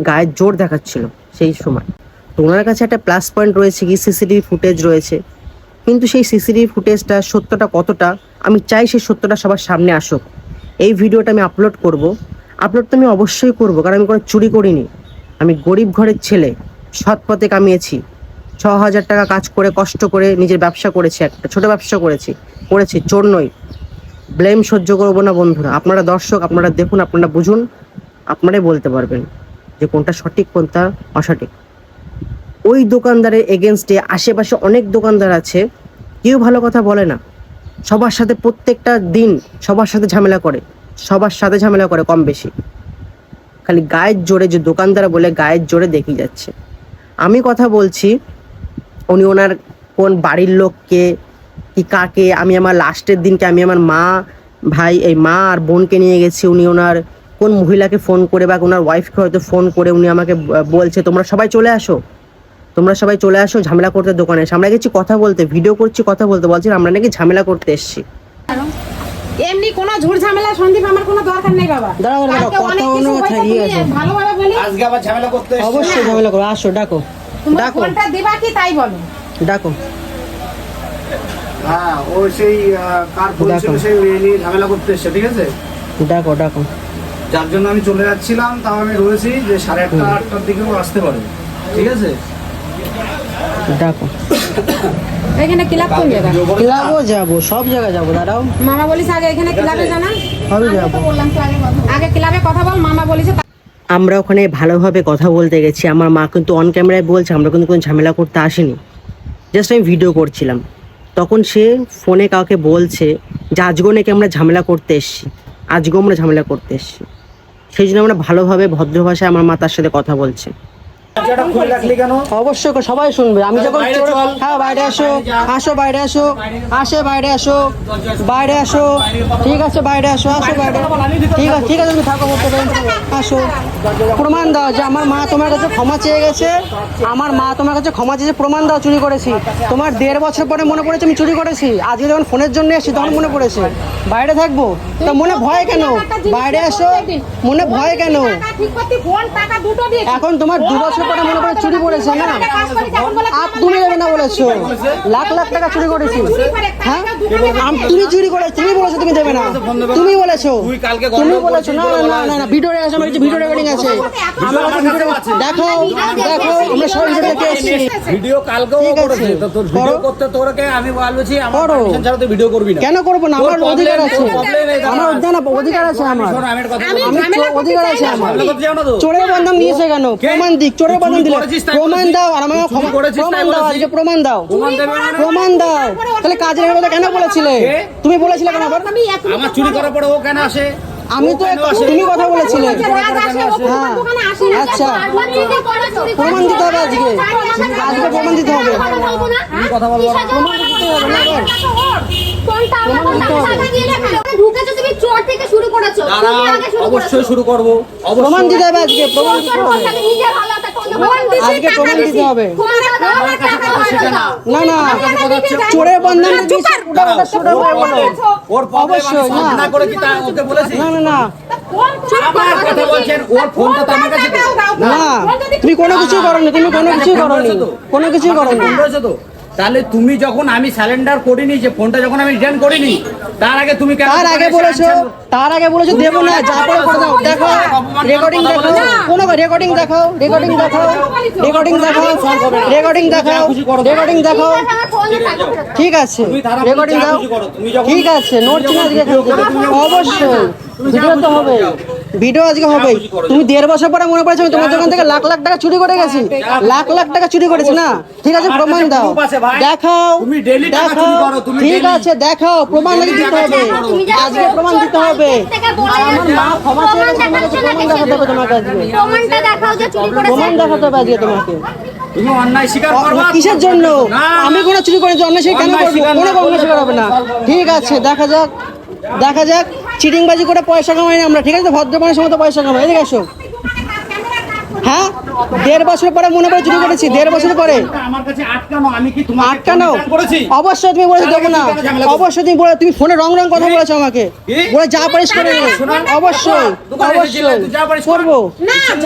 গায়ের জোর দেখাচ্ছিল সেই সময়। তো ওনার কাছে একটা প্লাস পয়েন্ট রয়েছে কি, সিসিটিভি ফুটেজ রয়েছে, কিন্তু সেই সিসিটিভি ফুটেজটা সত্যটা কতটা, আমি চাই সেই সত্যটা সবার সামনে আসুক। এই ভিডিওটা আমি আপলোড করব, আপলোড তো আমি অবশ্যই করব, কারণ আমি কোনো চুরি করিনি, আমি গরিব ঘরের ছেলে, সৎ পথে কামিয়েছি, 6000 টাকা কাজ করে কষ্ট করে নিজের ব্যবসা করেছি, একটা ছোট ব্যবসা করেছি, চোর নই। ব্লেম সহ্য করবো না বন্ধুরা, আপনারা দর্শক, আপনারা দেখুন, আপনারা বুঝুন, আপনারাই বলতে পারবেন যে কোনটা সঠিক কোনটা অসঠিক। ওই দোকানদারের এগেনস্টে আশেপাশে অনেক দোকানদার আছে, কেউ ভালো কথা বলে না, সবার সাথে প্রত্যেকটা দিন সবার সাথে ঝামেলা করে কম বেশি, খালি গায়ের জোরে, যে দোকানদার বলে গায়ের জোরে দেখি যাচ্ছে। আমি কথা বলছি উনি ওনার কোন বাড়ির লোককে কি কাকে, আমি আমার লাস্টের দিনকে আমি আমার মা ভাই এই মা আর বোনকে নিয়ে গেছি, উনি ওনার কোন মহিলাকে ফোন করে বা ওনার ওয়াইফকে হয়তো ফোন করে উনি আমাকে বলছে তোমরা সবাই চলে আসো ঝামেলা করতে দোকানে এসে। আমরা গেছি কথা বলতে, ভিডিও করছি কথা বলতে, বলছি আমরা নাকি ঝামেলা করতে এসেছি। এমনি কোনো ঝুট ঝামেলা সন্দীপ আমার কোনো দরকার নেই বাবা। দাঁড়াও ভালোভাবে বলি, আজকে আবার ঝামেলা করতে এসেছিস? অবশ্যই ঝামেলা করো, আসো ডাকো, তোমার ফোনটা দিবা কি তাই বলো। ডাকো। হ্যাঁ, ও সেই কার ফোন ছিল সেই নিয়ে ঝামেলা করতে এসেছে, ঠিক আছে, ডাকো। যার জন্য আমি চলে যাচ্ছিলাম, তাও আমি রয়েছি যে 8:30 8টার দিকেও আসতে পারে, ঠিক আছে। দেখো এখানে ক্লাব কোন জায়গা? ক্লাবও যাবো, সব জায়গায় যাবো, দাঁড়াও মামা বলিস আগে এখানে ক্লাবে জানা, সবই যাবো। আগে ক্লাবে কথা বল। মামা বলিছে আমরা ওখানে ভালোভাবে কথা বলতে গেছি। আমার মা কিন্তু অন ক্যামেরায় বলছে আমরা কিন্তু কোনো ঝামেলা করতে আসিনি, জাস্ট আমি ভিডিও করছিলাম। তখন সে ফোনে কাউকে বলছে যে আজকেও নাকি আমরা ঝামেলা করতে এসেছি, আজকেও আমরা ঝামেলা করতে এসেছি। সেই জন্য আমরা ভালোভাবে ভদ্র ভাষায় আমার মা তার সাথে কথা বলছে। অবশ্যই সবাই শুনবে। আমি যখন হ্যাঁ বাইরে আসো, আসো বাইরে আসো, আসে বাইরে আসো, বাইরে আসো, ঠিক আছে বাইরে আসো, আসো বাইরে, ঠিক আছে ঠিক আছে, তুমি থাকো, করতে পারেন, আসো। প্রমাণ দাও যে আমার মা তোমার কাছে ক্ষমা চেয়ে গেছে, আমার মা তোমার কাছে ক্ষমা চেয়েছে, প্রমাণ দাও চুরি করেছি। তোমার 1.5 বছর পরে মনে পড়েছে আমি চুরি করেছি, আজকে যখন ফোনের জন্য এসেছি তখন মনে পড়েছে। বাইরে থাকবো তা মনে ভয় কেন? বাইরে আসো, মনে ভয় কেন? ঠিক করতে ফোন টাকা দুটো দিয়ে এখন তোমার 2 বছর পরে মনে পড়ে চুরি করেছে না? তুমি দেবে না বলেছো, লাখ লাখ টাকা চুরি করেছি। হ্যাঁ তুমি চুরি করেছো, তুমি বলেছো তুমি দেবে না, তুমি বলেছো, তুমি বলেছো। না না না না, ভিডিও আছে আমার কাছে, ভিডিও রেকর্ডিং আছে, আমার কাছে ভিডিও দেখো, দেখো আমরা সবাই ভিডিও দেখে এসেছি। ভিডিও কালকেও করেছে, তো তোর ভিডিও করতে তোরকে আমি বলছি আমার করো। পারমিশন ছাড়া তুই ভিডিও করবি না। কেন করবো না? আমার তোর অধিকার problem আছে, নেই, problem নেই, আমার অধিকার আছে, আমার শোন, আমি একটা কথা আমি বলছি। অধিকার আছে আমার। ঝামেলা করতে যাও না তো। চোরের বন্ধন দিয়েছে কেন? প্রমাণ দিক, চোরের তুই বন্ধন দিলে করেছিস তাই প্রমাণ বলেছিস। দাও, আর আমার তুই করেছিস তাই প্রমাণ দাও, বলেছিস। আজকে প্রমাণ দাও, প্রমাণ দেবে না? প্রমাণ দাও। তাহলে কাজের কথা কেন বলেছিলে? কে? তুমি বলেছিলে কেন আবার? আমার চুরি করার পরে ও কেন আসে? আমি তো তুমি কথা বলেছিলে। হ্যাঁ আচ্ছা প্রমাণ দিতে হবে আজকে, আজকে প্রমাণ দিতে হবে। কথা বলবো না। প্রমাণ দিতে হবে না এবার? দাঁড়া, অবশ্যই শুরু করব, প্রমাণ অবশ্যই। দিতে হবে আজকে, প্রমাণ দিতে হবে, আজকে প্রমাণ দিতে হবে। না না, চোরের বন্ধন দিয়েছে, ওটা বলো। ওর problem আমি অবশ্যই, solve না। না করে কি তা ওকে বলেছি? না না না আবার কথা বলছেন, ওর ফোনটা তো আমার কাছে দে। না, তুমি কোনো কিছু করনি, তুমি কোনো কিছু করনি, কোনো কিছু করনি। ফোন রয়েছে তো? তাহলে তুমি যখন আমি স্যালেন্ডার করিনি, যে ফোনটা যখন আমি রিটার্ন করিনি, তার আগে তুমি কেন তার আগে বলেছো, তার আগে বলেছো দেবো না, যা করে করে দাও। দেখো রেকর্ডিং দেখো, কোনো রেকর্ডিং দেখো, রেকর্ডিং দেখো, রেকর্ডিং দেখো, রেকর্ডিং দেখো, রেকর্ডিং দেখো, ঠিক আছে রেকর্ডিং দাও, ঠিক আছে নড়ছি না আজকে, অবশ্যই ভিডিও তো হবে, ভিডিও আজকে হবে। তুমি 1.5 বছর পরে মনে পড়েছে আমি তোমার দোকান থেকে লাখ লাখ টাকা চুরি করে গেছি, লাখ লাখ টাকা চুরি করেছি না? ঠিক আছে প্রমাণ দাও, দেখাও, দেখাও, ঠিক আছে দেখাও, প্রমাণ আগে দিতে হবে, আজকে প্রমাণ দিতে হবে। আর আমার মা ক্ষমা চেয়ে গেছে, তোমার কাছে প্রমাণ দেখাতে হবে, তোমাকে আজকে প্রমাণ দেখাতে হবে আজকে তোমাকে। তুমি অন্যায় স্বীকার করবা? কিসের জন্য? না। আমি কোনো চুরি করেছি, অন্য সে কেন অন্যায় করবো? স্বীকার কোনো না অন্য স্বীকার হবে না। ঠিক আছে দেখা যাক, দেখা যাক। চিটিংবাজি করে পয়সা কামাই না আমরা, ঠিক আছে? ভদ্র মানুষের মতো পয়সা কামাই। এদিকে আসো। হ্যাঁ 1.5 বছর পরে মনে পড়ে চুরি করেছি, 1.5 বছর পরে। আমার কাছে আটকানো, আমি কি তোমাকে আটকানো? রিটার্ন করেছি? অবশ্যই তুমি বলেছো দেবো না, তাহলে কেন ঝামেলা করছো? অবশ্যই তুমি বলে, তুমি ফোনে রং রং কথা বলেছো আমাকে, কি? বলে যা পারিস করে নে। অবশ্যই দোকানে অবশ্যই তুই যা পারিস কর। করবো।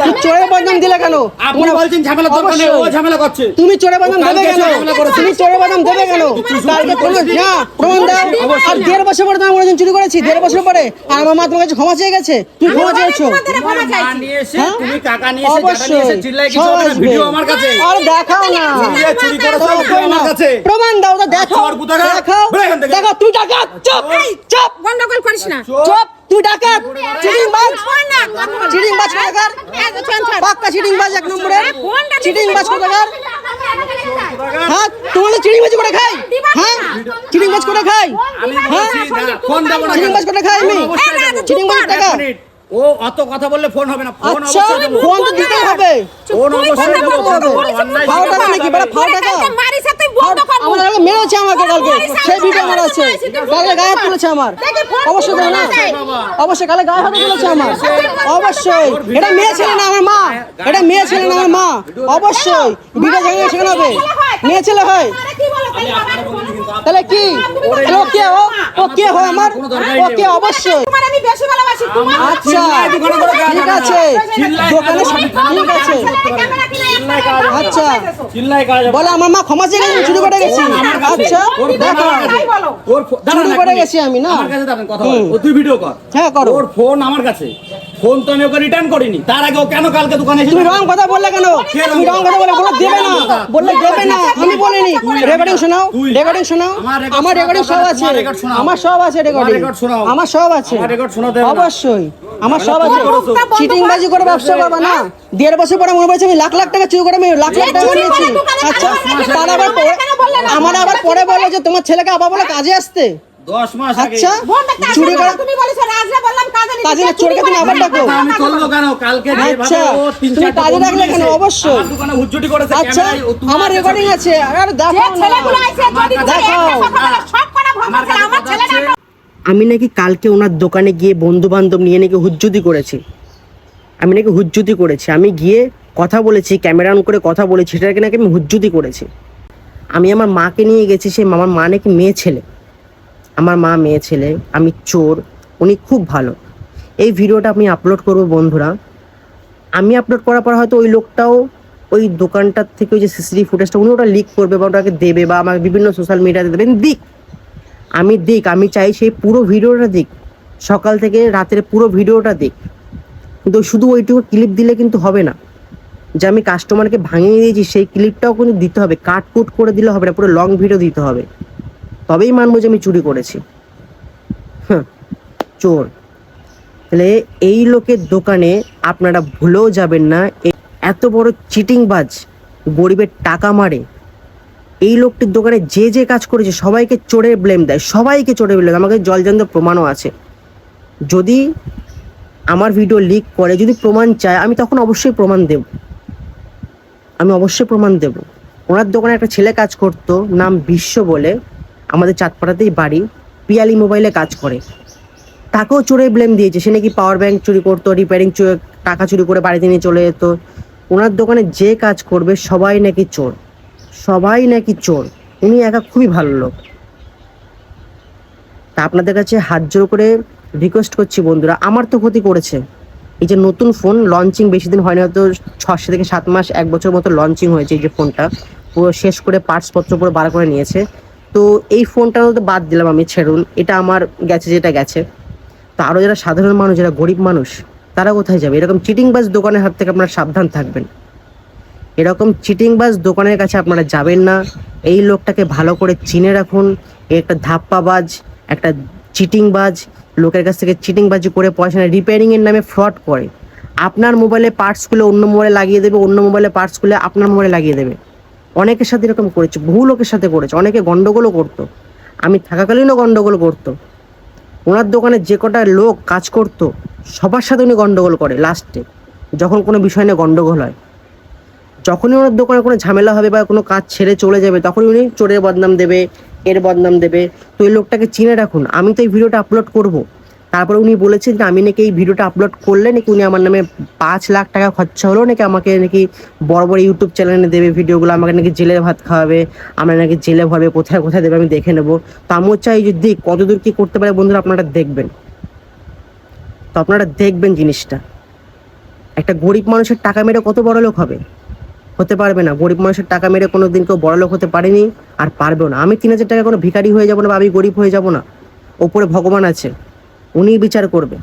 তুই চোরের বদনাম দিলে কেন? আপনি বলছেন ঝামেলা দরকার নেই, ও ঝামেলা করছে। তুমি চোরের বদনাম ও দেবে কালকে কেন? ঝামেলা করেছে। তুমি চোরের বদনাম দেবে কেন? কালকে প্রমাণ না, প্রমাণ দাও। আর 1.5 বছর পরে তোমার মনে চুরি করেছি, 1.5 বছর পরে, আর আমার মা তোমার কাছে ক্ষমা চেয়ে গেছে, তুমি ক্ষমা চেয়েছো। তোমার মা নিয়ে এসে, হ্যাঁ? তুমি কাকা নিয়ে এসে, জ্যাঠা নিয়ে অবশ্যই এসে চিল্লাই কিছু সব হবে না, আসবে। ভিডিও আমার কাছে। আর দেখাও না, তুমি যে চুরি করেছো, ভিডিও আমার কাছে। প্রমাণ দাও, তো দেখাও, চোর কোথাকার? দেখাও, বের এখান থেকে। দেখো তুই ডাকাত, চুপ চুপ, গন্ডগোল করিস না। চুপ, তুই ডাকাত, চিটিংবাজ, চিটিংবাজ কোথাকার, পাক্কা চিটিংবাজ, 1 নম্বরের চিটিংবাজ কোথাকার। হ্যাঁ তোমাদের চিটিংবাজি করে খাই, হ্যাঁ চিটিংবাজ করে খাই, আমি হ্যাঁ বলছি না, ফোন দেবো না। চিটিংবাজ করে খাই আমি, অবশ্যই দেবো। চিটিংবাজ টাকা। এক মিনিট। ও অত কথা বললে ফোন হবে না, ফোন আচ্ছা অবশ্যই দেবো। ফোন তো দিতেই হবে, ফোন অবশ্যই দেবো, ফোন দিতে হবে। অন্যায় ফাও স্বীকার টাকা করতে নাকি, হবে। বড় ফাও টাকা। মারিস তুই বন্ধ কর। আমার কালকে মেরেছে আমাকে, কালকে সেই ভিডিও আমার আছে, কালকে গায়ে হাত তুলেছে আমার, অবশ্যই দেবো না, অবশ্যই কালকে গায়ে হাত তুলেছে আমার, অবশ্যই। এটা মেয়ে ছেলে না আমার মা, এটা মেয়ে ছেলে না আমার মা, অবশ্যই ভিডিও জানিয়ে সেখানে হবে, মেয়ে ছেলে হয়। আরে কি বলো? তাহলে কি ও কে হয় আমার ও কে অবশ্যই তোমার আমি বেশি ভালোবাসি তোমার আচ্ছা ঠিক আছে দোকানে ঠিক আছে আচ্ছা বলে আমার মা ক্ষমা চেয়ে গেছে চুরি করে গেছি আচ্ছা দেখো চুরি করে গেছি আমি না আমার কাছে দাঁড়ান কথা বল ও তুই ভিডিও কর হ্যাঁ করো ওর ফোন আমার কাছে ফোন তো আমি ওকে রিটার্ন করিনি তার আগে ও কেন কালকে দোকানে এসে তুমি রং কথা বললে কেন তুমি রং কথা বলে দেবে না বললে দেবে না আমি বলিনি রেকর্ডিং শোনাও রেকর্ডিং শোনাও আমার রেকর্ডিং সব আছে আমার সব আছে রেকর্ডিং আমার সব আছে অবশ্যই আমার সব আছে চিটিং বাজি করে ব্যবসা করবা না 1.5 বছর পরে মনে পড়ছে আমি লাখ লাখ টাকা চুরি করে আমি লাখ লাখ টাকা নিয়েছি আচ্ছা তার আবার আমার আবার পরে বললো যে তোমার ছেলেকে আবার বলে কাজে আসতে 10 মাস আগে আচ্ছা চুরি করে তুমি বলেছো রাজরা বললাম কাজে না চোরকে তুমি আবার ডাকো আমি করলো কেন কালকে আচ্ছা ও 3-4 তুমি কাজে রাখলে কেন অবশ্যই আমার দোকানে হুজ্জুটি করেছে আচ্ছা ক্যামেরায় আমার রেকর্ডিং আছে আর দেখো না ছেলেগুলো আইছে যদি সব করা ভঙ্গ করে আমার ছেলেটা আমি নাকি কালকে ওনার দোকানে গিয়ে বন্ধু বান্ধব নিয়ে নাকি হুজ্জুতি করেছি আমি গিয়ে কথা বলেছি ক্যামেরা অন করে কথা বলেছি সেটাকে নাকি আমি হুজ্জুতি করেছি আমি আমার মাকে নিয়ে গেছি সে আমার মা নাকি মেয়ে ছেলে আমার মা মেয়ে ছেলে আমি চোর উনি খুব ভালো এই ভিডিওটা আমি আপলোড করব বন্ধুরা আমি আপলোড করার পর হয়তো ওই লোকটাও ওই দোকানটার থেকে ওই যে সিসিটিভি ফুটেজটা উনি ওটা লিক করবে বা ওটাকে দেবে বা আমাকে বিভিন্ন সোশ্যাল মিডিয়াতে দেবেন আমি চাই সেই পুরো ভিডিওটা দিক সকাল থেকে রাতের পুরো ভিডিওটা দিক কিন্তু শুধু ওইটুকু ক্লিপ দিলে কিন্তু হবে না যে আমি কাস্টমারকে ভাঙিয়ে দিয়েছি সেই ক্লিপটাও কিন্তু দিতে হবে কাটকুট করে দিলে হবে না পুরো লং ভিডিও দিতে হবে তবেই মানবো যে আমি চুরি করেছি হ্যাঁ চোর তাহলে এই লোকের দোকানে আপনারা ভুলেও যাবেন না এত বড় চিটিংবাজ গরিবের টাকা মারে এই লোকটির দোকানে যে কাজ করেছে সবাইকে চোরের ব্লেম দেয় আমাকে জলজান্ত প্রমাণও আছে যদি আমার ভিডিও লিক করে যদি প্রমাণ চায় আমি তখন অবশ্যই প্রমাণ দেব ওনার দোকানে একটা ছেলে কাজ করতো নাম বিশ্ব বলে আমাদের চাঁদপাড়াতেই বাড়ি পিয়ালি মোবাইলে কাজ করে তাকেও চোরের ব্লেম দিয়েছে সে নাকি পাওয়ার ব্যাংক চুরি করতো রিপেয়ারিং টাকা চুরি করে বাড়িতে নিয়ে চলে যেত ওনার দোকানে যে কাজ করবে সবাই নাকি চোর উনি একা খুবই ভালো লোক তা আপনাদের কাছে হাত জোর করে রিকোয়েস্ট করছি বন্ধুরা আমার তো ক্ষতি করেছে এই যে নতুন ফোন লঞ্চিং বেশি দিন হয়নি হয়তো 6 থেকে 7 মাস 1 বছর মতো লঞ্চিং হয়েছে এই যে ফোনটা পুরো শেষ করে পার্টসপত্র পুরো বার করে নিয়েছে তো এই ফোনটা তো বাদ দিলাম আমি ছেড়ুন এটা আমার গেছে যেটা গেছে তো আরও যারা সাধারণ মানুষ যারা গরিব মানুষ তারা কোথায় যাবে এরকম চিটিংবাজ দোকানের হাত থেকে আপনারা সাবধান থাকবেন এরকম চিটিংবাজ দোকানের কাছে আপনারা যাবেন না এই লোকটাকে ভালো করে চিনে রাখুন একটা ধাপ্পাবাজ একটা চিটিংবাজ লোকের কাছ থেকে চিটিংবাজি করে পয়সা নেয় রিপেয়ারিংয়ের নামে ফ্রড করে আপনার মোবাইলে পার্টসগুলো অন্য মোবাইলে লাগিয়ে দেবে অন্য মোবাইলে পার্টসগুলো আপনার মোবাইলে লাগিয়ে দেবে অনেকের সাথে এরকম করেছে বহু লোকের সাথে করেছে অনেকে গন্ডগোলও করতো আমি থাকাকালীনও গন্ডগোল করতো ওনার দোকানে যে কটা লোক কাজ করতো সবার সাথে উনি গন্ডগোল করে লাস্টে যখন কোনো বিষয় নিয়ে গন্ডগোল হয় যখনই ওনার দোকানে কোনো ঝামেলা হবে বা কোনো কাজ ছেড়ে চলে যাবে তখনই উনি চোরের বদনাম দেবে এর বদনাম দেবে তো এই লোকটাকে চিনে রাখুন আমি তো এই ভিডিওটা আপলোড করব তারপরে উনি বলেছেন যে আমি নাকি এই ভিডিওটা আপলোড করলে নাকি উনি আমার নামে 5 লাখ টাকা খরচা হলো নাকি আমাকে নাকি বড় বড় ইউটিউব চ্যানেলে দেবে ভিডিওগুলো আমাকে নাকি জেলে ভাত খাওয়াবে আমরা নাকি জেলে ভরবে কোথায় কোথায় দেবে আমি দেখে নেবো তো আমিও চাই যে দিক কতদূর কী করতে পারে বন্ধুরা আপনারা দেখবেন জিনিসটা একটা গরিব মানুষের টাকা মেরে কত বড় লোক হতে পারবে না গরিব মানুষের টাকা মেরে কোনো দিন কেউ বড় লোক হতে পারেনি আর পারবেও না আমি 3000 টাকা কোনো ভিখারি হয়ে যাবো না বা আমি গরিব হয়ে যাব না ওপরে ভগবান আছে উনিই বিচার করবে